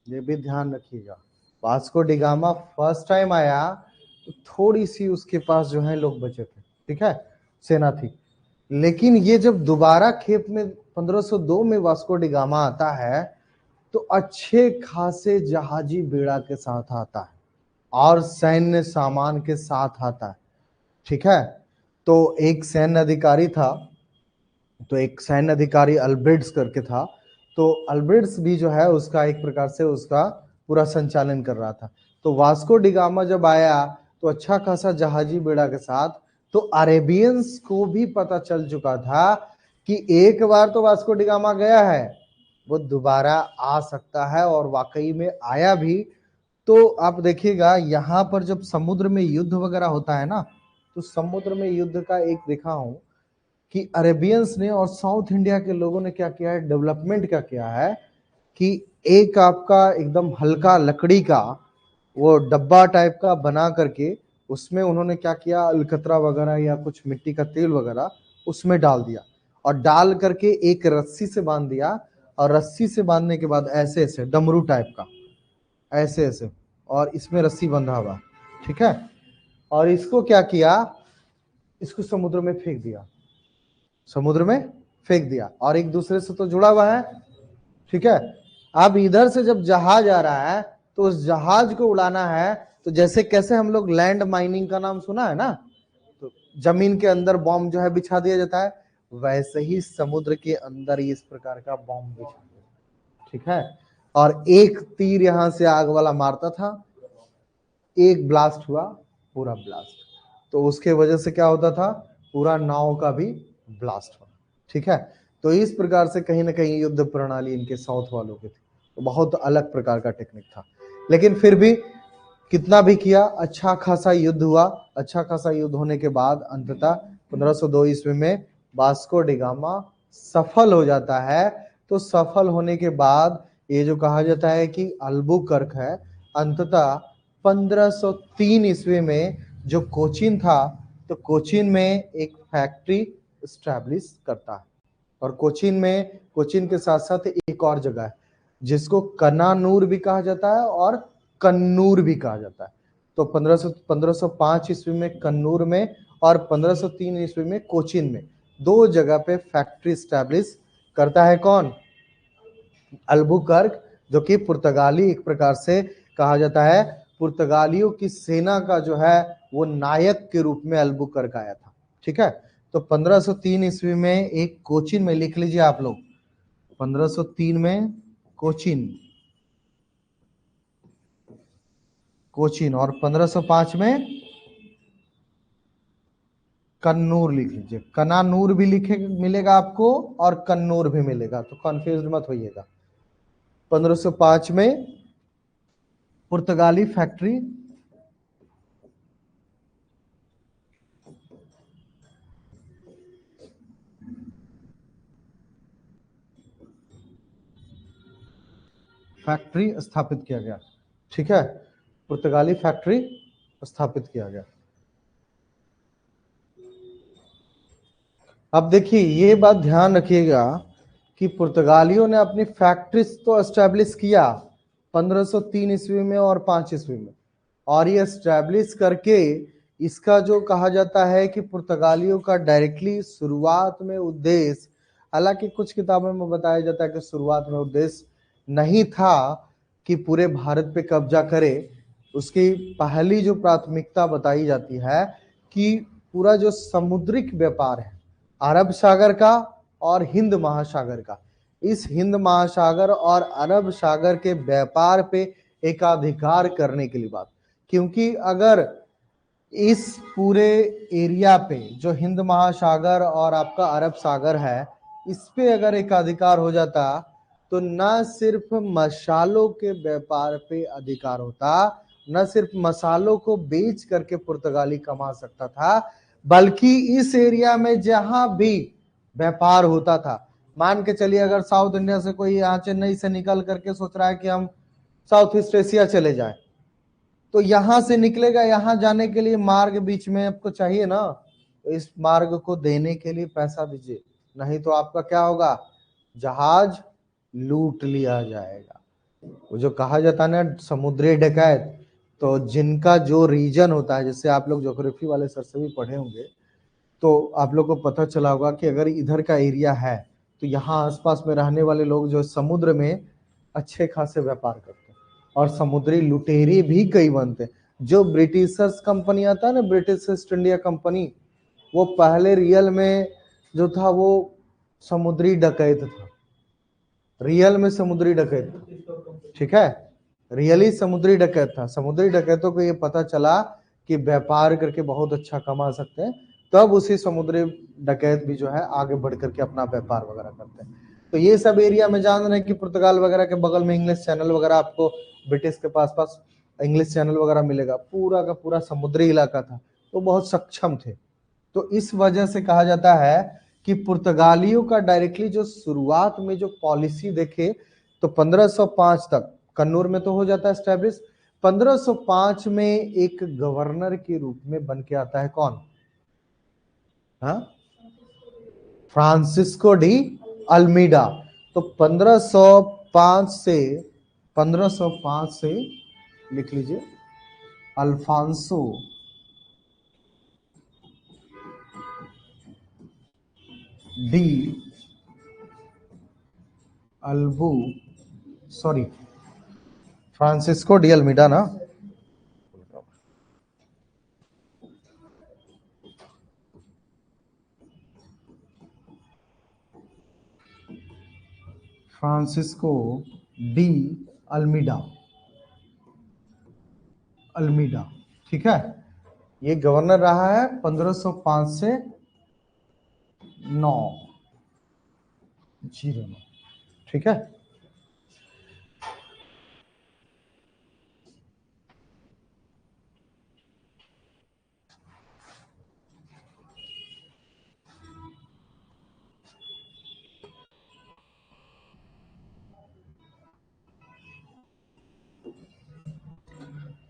ये भी ध्यान रखिएगा, Vasco D gamma first time आया तो थोड़ी सी उसके पास जो है लोग बचे थे, ठीक है, सेना थी। लेकिन ये जब दोबारा खेप में 1502 में वास्को डी गामा आता है तो अच्छे खासे जहाजी बेड़ा के साथ आता है और सैन्य सामान के साथ आता है। ठीक है, तो एक सैन्य अधिकारी था, तो एक सैन्य अधिकारी अल्ब्रिड्स करके था, तो अल्ब्रिड्स भी जो है उसका एक प्रकार से उसका पूरा संचालन कर रहा था। तो वास्को डी गामा जब आया तो अच्छा खासा जहाजी बेड़ा के साथ, तो अरेबियंस को भी पता चल चुका था कि एक बार तो वास्को डी गामा गया है, वो दोबारा आ सकता है, और वाकई में आया भी। तो आप देखिएगा यहाँ पर जब समुद्र में युद्ध वगैरह होता है ना, तो समुद्र में युद्ध का एक देखा हूं कि अरेबियंस ने और साउथ इंडिया के लोगों ने क्या किया है, डेवलपमेंट क्या किया है कि एक आपका एकदम हल्का लकड़ी का वो डब्बा टाइप का बना करके उसमें उन्होंने क्या किया, अलकतरा वगैरह या कुछ मिट्टी का तेल वगैरह उसमें डाल दिया, और डाल करके एक रस्सी से बांध दिया, और रस्सी से बांधने के बाद ऐसे ऐसे डमरू टाइप का ऐसे ऐसे, और इसमें रस्सी बंधा हुआ, ठीक है, और इसको क्या किया, इसको समुद्र में फेंक दिया, समुद्र में फेंक दिया, और एक दूसरे से तो जुड़ा हुआ है। ठीक है, अब इधर से जब जहाज आ रहा है तो उस जहाज को उड़ाना है, तो जैसे कैसे हम लोग लैंड माइनिंग का नाम सुना है ना, तो जमीन के अंदर बॉम्ब जो है बिछा दिया जाता है, वैसे ही समुद्र के अंदर इस प्रकार का बॉम्ब बिछा दिया। ठीक है, और एक तीर यहां से आग वाला मारता था, एक ब्लास्ट हुआ, पूरा ब्लास्ट, तो उसके वजह से क्या होता था, पूरा नाव का भी ब्लास्ट होना। ठीक है, तो इस प्रकार से कहीं ना कहीं युद्ध प्रणाली इनके साउथ वालों की थी, तो बहुत अलग प्रकार का टेक्निक था। लेकिन फिर भी कितना भी किया, अच्छा खासा युद्ध हुआ, अच्छा खासा युद्ध होने के बाद अंततः 1502 ईस्वी में वास्को डी गामा सफल हो जाता है, तो सफल होने के बाद ये जो कहा जाता है कि अल्बुकर्क है, अंततः 1503 ईस्वी में जो कोचीन था, तो कोचीन में एक फैक्ट्री स्टैब्लिश करता है। और कोचीन के साथ साथ एक और जगह है जिसको कनानूर भी कहा जाता है और कन्नूर भी कहा जाता है। तो 1505 ईस्वी में कन्नूर में और 1503 ईस्वी में कोचीन में दो जगह पे फैक्ट्री स्टैब्लिश करता है। कौन? अल्बुकर्क, जो कि पुर्तगाली एक प्रकार से कहा जाता है, पुर्तगालियों की सेना का जो है वो नायक के रूप में अल्बुकर्क आया था। ठीक है, तो 1503 ईस्वी में एक कोचीन में, लिख लीजिए आप लोग, 1503 में कोचीन और 1505 में कन्नूर, लिख लीजिए। कनानूर भी लिखे मिलेगा आपको और कन्नूर भी मिलेगा, तो कंफ्यूज मत होइएगा। 1505 में पुर्तगाली फैक्ट्री स्थापित किया गया। ठीक है, पुर्तगाली फैक्ट्री स्थापित किया गया। अब देखिए, ये बात ध्यान रखिएगा कि पुर्तगालियों ने अपनी फैक्ट्रीज तो एस्टेब्लिश किया 1503 ईस्वी में और 5 ईस्वी में, और ये एस्टेब्लिश करके इसका जो कहा जाता है कि पुर्तगालियों का डायरेक्टली शुरुआत में उद्देश्य, हालांकि कुछ किताबों में बताया जाता है कि शुरुआत में उद्देश्य नहीं था कि पूरे भारत पे कब्जा करे। उसकी पहली जो प्राथमिकता बताई जाती है कि पूरा जो समुद्रिक व्यापार है अरब सागर का और हिंद महासागर का, इस हिंद महासागर और अरब सागर के व्यापार पे एकाधिकार करने के लिए बात, क्योंकि अगर इस पूरे एरिया पे जो हिंद महासागर और आपका अरब सागर है, इस पे अगर एकाधिकार हो जाता तो न सिर्फ मसालों के व्यापार पे अधिकार होता, न सिर्फ मसालों को बेच करके पुर्तगाली कमा सकता था, बल्कि इस एरिया में जहां भी व्यापार होता था, मान के चलिए अगर साउथ इंडिया से कोई यहाँ चेन्नई से निकल करके सोच रहा है कि हम साउथ ईस्ट एशिया चले जाए, तो यहां से निकलेगा, यहां जाने के लिए मार्ग बीच में आपको चाहिए ना, तो इस मार्ग को देने के लिए पैसा दीजिए, नहीं तो आपका क्या होगा, जहाज लूट लिया जाएगा। वो जो कहा जाता है ना समुद्री डकैत, तो जिनका जो रीजन होता है, जैसे आप लोग ज्योग्राफी वाले सर से भी पढ़े होंगे, तो आप लोग को पता चला होगा कि अगर इधर का एरिया है तो यहाँ आसपास में रहने वाले लोग जो समुद्र में अच्छे खासे व्यापार करते हैं और समुद्री लुटेरे भी कई बनते हैं। जो ब्रिटिशर्स कंपनी आता है ना, ब्रिटिश ईस्ट इंडिया कंपनी, वो पहले रियल में जो था वो समुद्री डकैत था, रियल में समुद्री डकैत था। ठीक है, रियली समुद्री डकैत था। समुद्री डकैतों को ये पता चला कि व्यापार करके बहुत अच्छा कमा सकते हैं, तब उसी समुद्री डकैत भी जो है आगे बढ़ करके अपना व्यापार वगैरह करते हैं। तो ये सब एरिया में जान रहे हैं कि पुर्तगाल वगैरह के बगल में इंग्लिश चैनल वगैरह, आपको ब्रिटिश के पास पास इंग्लिश चैनल वगैरह मिलेगा, पूरा का पूरा समुद्री इलाका था, तो बहुत सक्षम थे। तो इस वजह से कहा जाता है कि पुर्तगालियों का डायरेक्टली जो शुरुआत में जो पॉलिसी देखे, तो 1505 तक कन्नूर में तो हो जाता है स्टैब्लिश, 1505 में एक गवर्नर के रूप में बन के आता है कौन? हाँ, फ्रांसिस्को डी अल्मीडा। तो 1505 से लिख लीजिए Alfonso de Albu, sorry, Francisco de Almeida ना, फ्रांसिस्को डी अल्मीडा, अल्मीडा। ठीक है, ये गवर्नर रहा है 1505 से 909। ठीक है,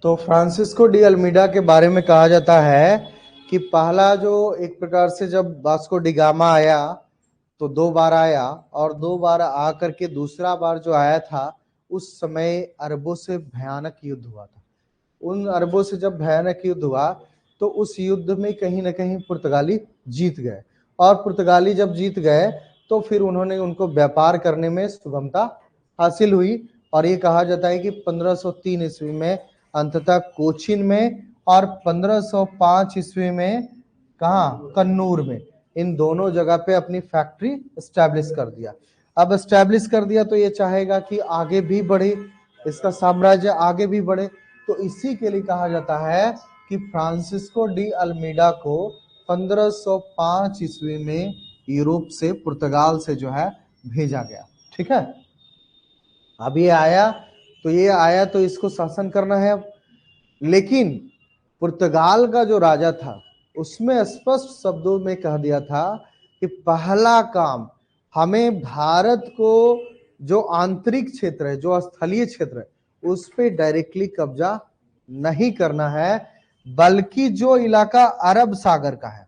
तो फ्रांसिस्को डी अल्मीडा के बारे में कहा जाता है कि पहला जो एक प्रकार से जब वास्को डी गामा आया तो 2 बार आया, और 2 बार आकर के दूसरा बार जो आया था उस समय अरबों से भयानक युद्ध हुआ था। उन अरबों से जब भयानक युद्ध हुआ तो उस युद्ध में कहीं ना कहीं पुर्तगाली जीत गए, और पुर्तगाली जब जीत गए तो फिर उन्होंने उनको व्यापार करने में सुगमता हासिल हुई, और ये कहा जाता है कि 1503 ईस्वी में अंततः कोचिन में, और 1505 ईस्वी में कहाँ, कन्नूर में, इन दोनों जगह पे अपनी फैक्ट्री एस्टैब्लिश कर दिया। अब एस्टैब्लिश कर दिया तो ये चाहेगा कि आगे भी बढ़े, इसका साम्राज्य आगे भी बढ़े, तो इसी के लिए कहा जाता है कि फ्रांसिस्को डी अल्मीडा को 1505 ईस्वी में यूरोप से, पुर्तगाल से जो है भेजा गया। ठीक है, अब ये आया तो इसको शासन करना है अब। लेकिन पुर्तगाल का जो राजा था उसमें स्पष्ट शब्दों में कह दिया था कि पहला काम हमें भारत को जो आंतरिक क्षेत्र है, जो स्थलीय क्षेत्र है, उस पे डायरेक्टली कब्जा नहीं करना है, बल्कि जो इलाका अरब सागर का है,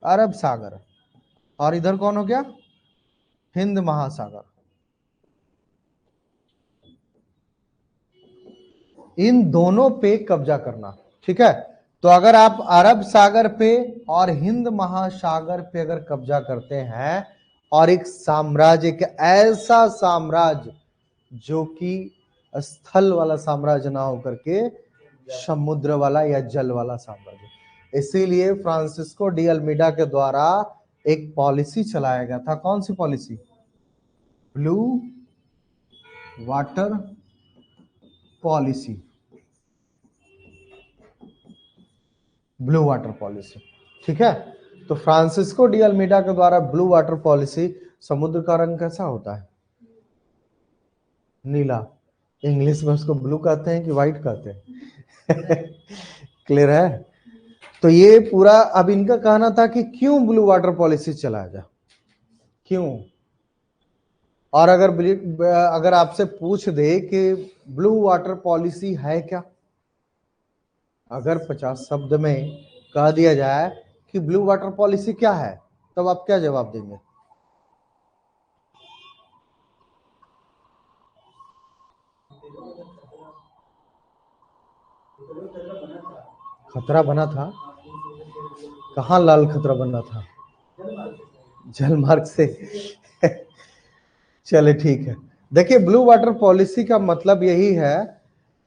अरब सागर, और इधर कौन हो गया, हिंद महासागर, इन दोनों पे कब्जा करना। ठीक है, तो अगर आप अरब सागर पे और हिंद महासागर पे अगर कब्जा करते हैं, और एक साम्राज्य, एक ऐसा साम्राज्य जो कि स्थल वाला साम्राज्य ना होकर के समुद्र वाला या जल वाला साम्राज्य, इसीलिए फ्रांसिस्को डी अल्मीडा के द्वारा एक पॉलिसी चलाया गया था। कौन सी policy? Blue water policy, blue water policy. ठीक है, तो फ्रांसिस्को डी अल्मीडा के द्वारा ब्लू वाटर पॉलिसी, समुद्र का रंग कैसा होता है? नीला। इंग्लिश में उसको ब्लू कहते हैं कि व्हाइट कहते हैं? क्लियर है? तो ये पूरा, अब इनका कहना था कि क्यों ब्लू वाटर पॉलिसी चलाया जाए, क्यों? और अगर आपसे पूछ दे कि ब्लू वाटर पॉलिसी है क्या, अगर 50 शब्द में कह दिया जाए कि ब्लू वाटर पॉलिसी क्या है, तब आप क्या जवाब देंगे? खतरा बना था? कहाँ लाल खतरा बना था? जलमार्ग से। चले ठीक है, देखिए ब्लू वाटर पॉलिसी का मतलब यही है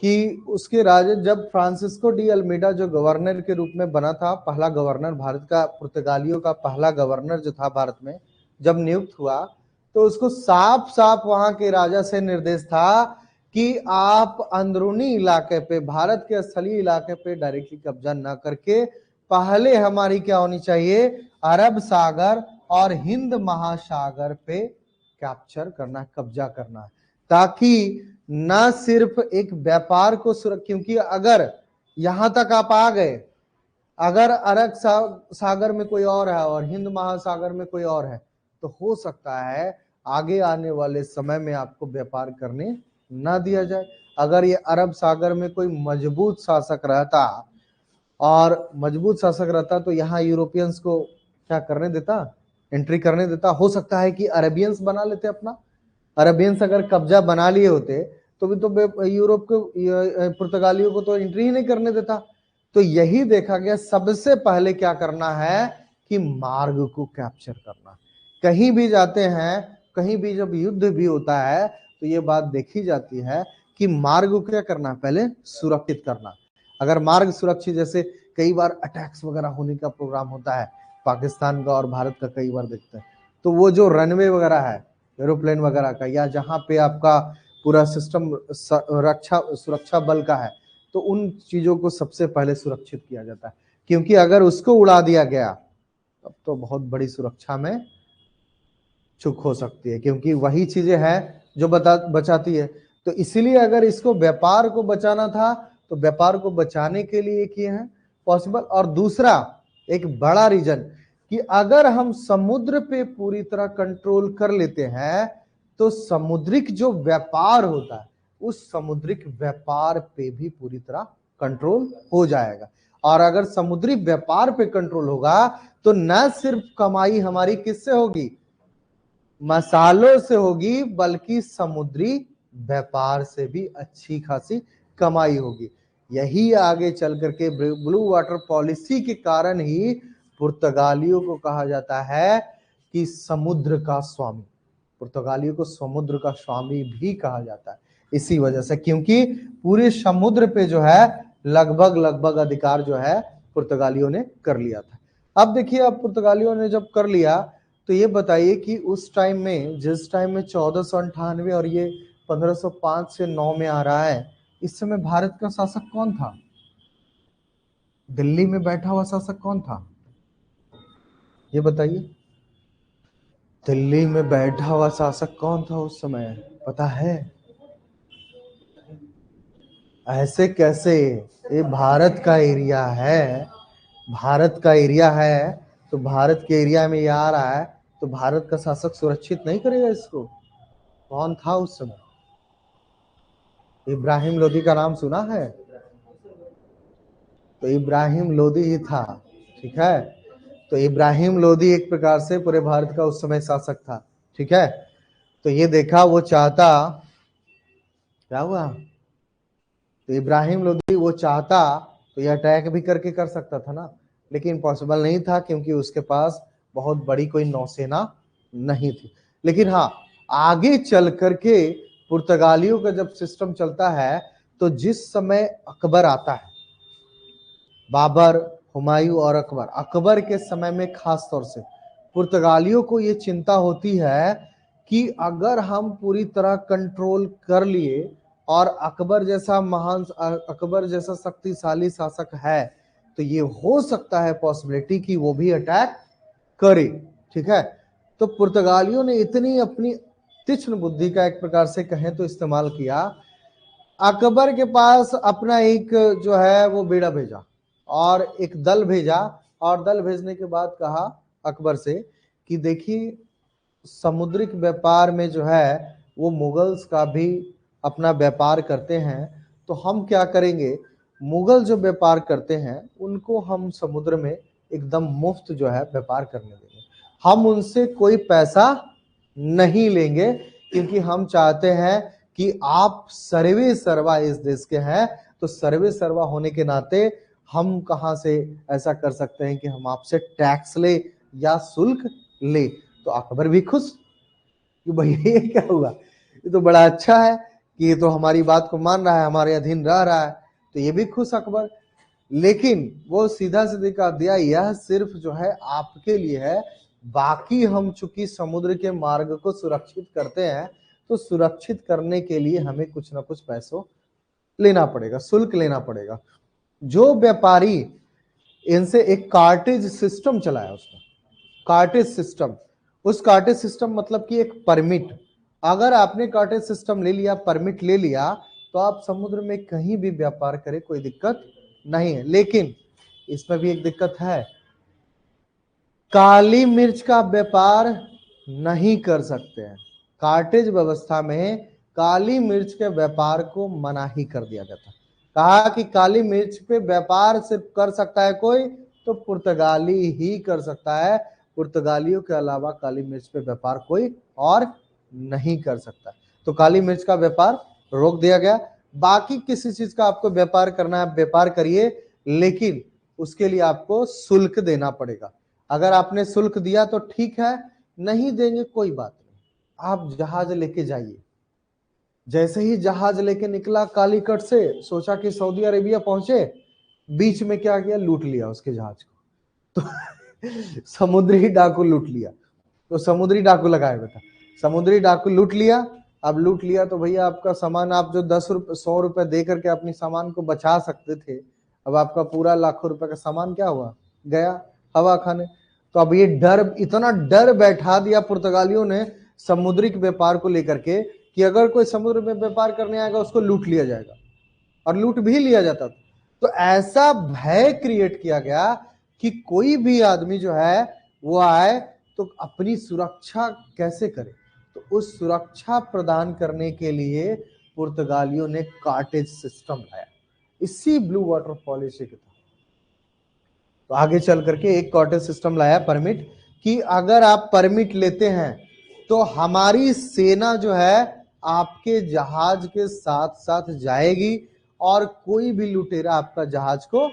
कि उसके राजा, जब फ्रांसिस्को डी अल्मीडा जो गवर्नर के रूप में बना था, पहला गवर्नर भारत का, पुर्तगालियों का पहला गवर्नर जो था भारत में, जब नियुक्त हुआ तो उसको साफ साफ वहां के राजा से निर्देश था कि आप अंदरूनी इलाके पे, भारत के स्थलीय इलाके पे डायरेक्टली कब्जा न करके पहले हमारी क्या होनी चाहिए, अरब सागर और हिंद महासागर पे कैप्चर करना, कब्जा करना है, ताकि न सिर्फ एक व्यापार को क्योंकि अगर यहां तक आप आ गए, अगर अरब सागर में कोई और है और हिंद महासागर में कोई और है, तो हो सकता है आगे आने वाले समय में आपको व्यापार करने ना दिया जाए। अगर ये अरब सागर में कोई मजबूत शासक रहता, और मजबूत शासक रहता, तो यहाँ यूरोपियंस को क्या करने देता, एंट्री करने देता? हो सकता है कि अरेबियंस बना लेते अपना। अरेबियंस अगर कब्जा बना लिए होते तो भी तो यूरोप को, पुर्तगालियों को तो एंट्री ही नहीं करने देता। तो यही देखा गया, सबसे पहले क्या करना है कि मार्ग को कैप्चर करना। कहीं भी जाते हैं, कहीं भी जब युद्ध भी होता है, तो ये बात देखी जाती है कि मार्ग को क्या करना है, पहले सुरक्षित करना। अगर मार्ग सुरक्षित, जैसे कई बार अटैक्स वगैरह होने का प्रोग्राम होता है पाकिस्तान का और भारत का, कई बार देखते हैं, तो वो जो रनवे वगैरह है एरोप्लेन वगैरह का, या जहां पे आपका पूरा सिस्टम सुरक्षा बल का है, तो उन चीजों को सबसे पहले सुरक्षित किया जाता है, क्योंकि अगर उसको उड़ा दिया गया तब तो बहुत बड़ी सुरक्षा में चूक हो सकती है, क्योंकि वही चीजें हैं जो बचाती है। तो इसीलिए अगर इसको, व्यापार को बचाना था, तो व्यापार को बचाने के लिए किए हैं पॉसिबल। और दूसरा एक बड़ा रीजन कि अगर हम समुद्र पे पूरी तरह कंट्रोल कर लेते हैं, तो समुद्रिक जो व्यापार होता है, उस समुद्रिक व्यापार पे भी पूरी तरह कंट्रोल हो जाएगा। और अगर समुद्री व्यापार पे कंट्रोल होगा तो न सिर्फ कमाई हमारी किससे होगी, मसालों से होगी, बल्कि समुद्री व्यापार से भी अच्छी खासी कमाई होगी। यही आगे चल करके ब्लू वाटर पॉलिसी के कारण ही पुर्तगालियों को कहा जाता है कि समुद्र का स्वामी। पुर्तगालियों को समुद्र का स्वामी भी कहा जाता है इसी वजह से, क्योंकि पूरे समुद्र पे जो है लगभग अधिकार जो है पुर्तगालियों ने कर लिया था। अब देखिए, अब पुर्तगालियों ने जब कर लिया तो ये बताइए कि उस टाइम में, जिस टाइम में 1498 और ये 1505 से 9 में आ रहा है, इस समय भारत का शासक कौन था? दिल्ली में बैठा हुआ शासक कौन था, ये बताइए। दिल्ली में बैठा हुआ शासक कौन था उस समय, पता है? ऐसे कैसे, ये भारत का एरिया है, भारत का एरिया है, तो भारत के एरिया में ये आ रहा है, तो भारत का शासक सुरक्षित नहीं करेगा इसको? कौन था उस समय? इब्राहिम लोदी का नाम सुना है? तो इब्राहिम लोदी ही था, ठीक है। तो इब्राहिम लोदी एक प्रकार से पूरे भारत का उस समय शासक था, ठीक है। तो ये देखा, वो चाहता, क्या हुआ, तो इब्राहिम लोदी वो चाहता तो ये अटैक भी करके कर सकता था ना, लेकिन पॉसिबल नहीं था क्योंकि उसके पास बहुत बड़ी कोई नौसेना नहीं थी। लेकिन हाँ, आगे चल करके पुर्तगालियों का जब सिस्टम चलता है, तो जिस समय अकबर आता है, बाबर, हुमायूं और अकबर, अकबर के समय में खास तौर से पुर्तगालियों को ये चिंता होती है कि अगर हम पूरी तरह कंट्रोल कर लिए और अकबर जैसा महान, अकबर जैसा शक्तिशाली शासक है, तो ये हो सकता है पॉसिबिलिटी कि वो भी अटैक करे, ठीक है। तो पुर्तगालियों ने इतनी अपनी तीक्ष्ण बुद्धि का एक प्रकार से कहें तो इस्तेमाल किया, अकबर के पास अपना एक जो है वो बेड़ा भेजा और एक दल भेजा, और दल भेजने के बाद कहा अकबर से कि देखिए, समुद्रिक व्यापार में जो है वो मुगल्स का भी अपना व्यापार करते हैं, तो हम क्या करेंगे, मुगल जो व्यापार करते हैं उनको हम समुद्र में एकदम मुफ्त जो है व्यापार करने देंगे, हम उनसे कोई पैसा नहीं लेंगे, क्योंकि हम चाहते हैं कि आप सर्वे सर्वा इस देश के हैं, तो सर्वे सर्वा होने के नाते हम कहां से ऐसा कर सकते हैं कि हम आपसे टैक्स ले या शुल्क ले। तो अकबर भी खुश कि भाई ये क्या हुआ, ये तो बड़ा अच्छा है कि ये तो हमारी बात को मान रहा है, हमारे अधीन रह रहा है, तो ये भी खुश अकबर। लेकिन वो सीधा सीधा कह दिया, यह सिर्फ जो है आपके लिए है, बाकी हम चूंकि समुद्र के मार्ग को सुरक्षित करते हैं, तो सुरक्षित करने के लिए हमें कुछ ना कुछ पैसों लेना पड़ेगा, शुल्क लेना पड़ेगा। जो व्यापारी इनसे एक कार्टेज सिस्टम चलाया, उसने कार्टेज सिस्टम, उस कार्टेज सिस्टम मतलब कि एक परमिट, अगर आपने कार्टेज सिस्टम ले लिया, परमिट ले लिया, तो आप समुद्र में कहीं भी व्यापार करें, कोई दिक्कत नहीं है। लेकिन इसमें भी एक दिक्कत है, काली मिर्च का व्यापार नहीं कर सकते हैं। कार्टेज व्यवस्था में काली मिर्च के व्यापार को मना ही कर दिया गया था। कहा कि काली मिर्च पे व्यापार सिर्फ कर सकता है कोई, तो पुर्तगाली ही कर सकता है, पुर्तगालियों के अलावा काली मिर्च पे व्यापार कोई और नहीं कर सकता। तो काली मिर्च का व्यापार रोक दिया गया। बाकी किसी चीज का आपको व्यापार करना है, व्यापार करिए, लेकिन उसके लिए आपको शुल्क देना पड़ेगा। अगर आपने शुल्क दिया तो ठीक है, नहीं देंगे कोई बात नहीं, आप जहाज लेके जाइए। जैसे ही जहाज लेके निकला कालीकट से, सोचा कि सऊदी अरेबिया पहुंचे, बीच में क्या किया, लूट लिया उसके जहाज को। तो समुद्री डाकू लूट लिया, तो समुद्री डाकू लगाए हुए था, समुद्री डाकू लूट लिया। अब लूट लिया तो भैया आपका सामान, आप जो 10 रुपए 100 रुपए दे करके अपनी सामान को बचा सकते थे, अब आपका पूरा लाखों रुपए का सामान क्या हुआ, गया हवा खाने। तो अब ये डर, इतना डर बैठा दिया पुर्तगालियों ने समुद्रिक व्यापार को लेकर के कि अगर कोई समुद्र में व्यापार करने आएगा उसको लूट लिया जाएगा, और लूट भी लिया जाता था। तो ऐसा भय क्रिएट किया गया कि कोई भी आदमी जो है वो आए तो अपनी सुरक्षा कैसे करे। तो उस सुरक्षा प्रदान करने के लिए पुर्तगालियों ने कार्टेज सिस्टम लाया, इसी ब्लू वाटर पॉलिसी के तहत। तो आगे चल करके एक कार्टेज सिस्टम लाया परमिट, कि अगर आप परमिट लेते हैं तो हमारी सेना जो है आपके जहाज के साथ साथ जाएगी और कोई भी लुटेरा आपका जहाज को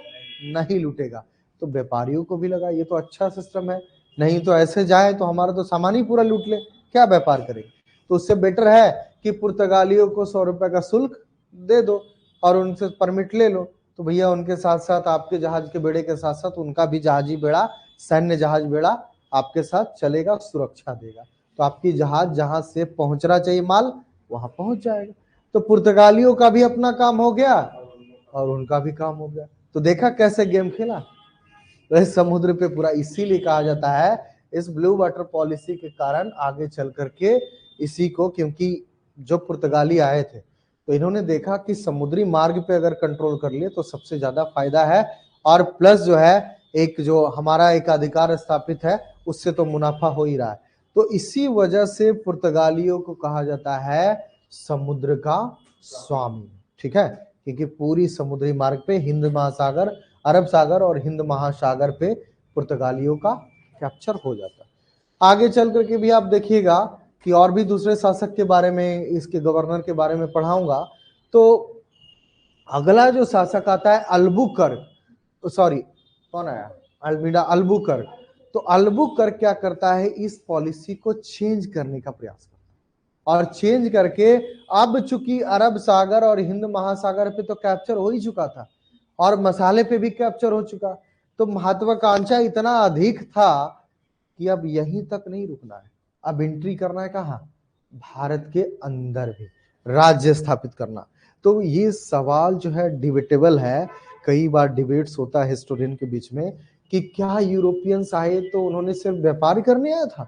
नहीं लूटेगा। तो व्यापारियों को भी लगा ये तो अच्छा सिस्टम है, नहीं तो ऐसे जाए तो हमारा तो सामान ही पूरा लूट ले, क्या व्यापार करेंगे। तो उससे बेटर है कि पुर्तगालियों को 100 रुपए का शुल्क दे दो और उनसे परमिट ले लो। तो भैया उनके साथ साथ आपके जहाज के बेड़े के साथ साथ उनका भी जहाजी बेड़ा, सैन्य जहाज बेड़ा आपके साथ चलेगा, सुरक्षा देगा। तो आपकी जहाज जहां से पहुंचना चाहिए माल वहां पहुंच जाएगा। तो पुर्तगालियों का भी अपना काम हो गया और उनका भी काम हो गया। तो देखा कैसे गेम खेला। तो इस समुद्र पे पूरा, इसीलिए कहा जाता है इस ब्लू वाटर पॉलिसी के कारण आगे चल करके इसी को, क्योंकि जो पुर्तगाली आए थे तो इन्होंने देखा कि समुद्री मार्ग पे अगर कंट्रोल कर लिए तो सबसे ज्यादा फायदा है, और प्लस जो है एक जो हमारा एक अधिकार स्थापित है उससे तो मुनाफा हो ही रहा है। तो इसी वजह से पुर्तगालियों को कहा जाता है समुद्र का स्वामी, ठीक है, क्योंकि पूरी समुद्री मार्ग पे हिंद महासागर, अरब सागर और हिंद महासागर पे पुर्तगालियों का कैप्चर हो जाता है। आगे चल करके भी आप देखिएगा कि और भी दूसरे शासक के बारे में, इसके गवर्नर के बारे में पढ़ाऊंगा। तो अगला जो शासक आता है अल्बुकर्क, सॉरी कौन आया, अल्मीडा अल्बुकर्क। तो अल्बुकर्क क्या करता है, इस पॉलिसी को चेंज करने का प्रयास करता है, और चेंज करके अब चूंकि अरब सागर और हिंद महासागर पे तो कैप्चर हो ही चुका था और मसाले पे भी कैप्चर हो चुका, तो महत्वाकांक्षा इतना अधिक था कि अब यहीं तक नहीं रुकना है, अब एंट्री करना है कहाँ, भारत के अंदर भी राज्य स्थापित करना। तो ये सवाल जो है डिबेटेबल है, कई बार डिबेट्स होता है हिस्टोरियन के बीच में कि क्या यूरोपियंस आए तो उन्होंने सिर्फ व्यापार करने आया था,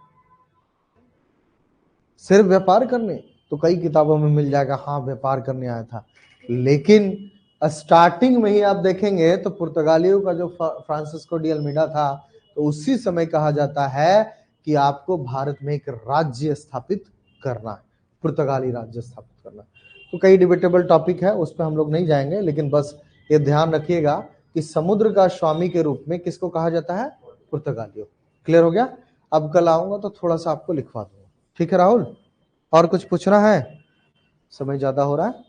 सिर्फ व्यापार करने, तो कई किताबों में मिल जाएगा हाँ व्यापार करने आया था। लेकिन स्टार्टिंग में ही आप देखेंगे तो पुर्तगालियों का जो फ्रांसिस्को डी अल्मीडा था, तो उसी समय कहा जाता है कि आपको भारत में एक राज्य स्थापित करना है, पुर्तगाली राज्य स्थापित करना है। तो कई डिबेटेबल टॉपिक है, उस पर हम लोग नहीं जाएंगे, लेकिन बस ये ध्यान रखिएगा कि समुद्र का स्वामी के रूप में किसको कहा जाता है, पुर्तगालियों। क्लियर हो गया। अब कल आऊंगा तो थोड़ा सा आपको लिखवा दूंगा, ठीक है राहुल। और कुछ पूछना है, समय ज्यादा हो रहा है।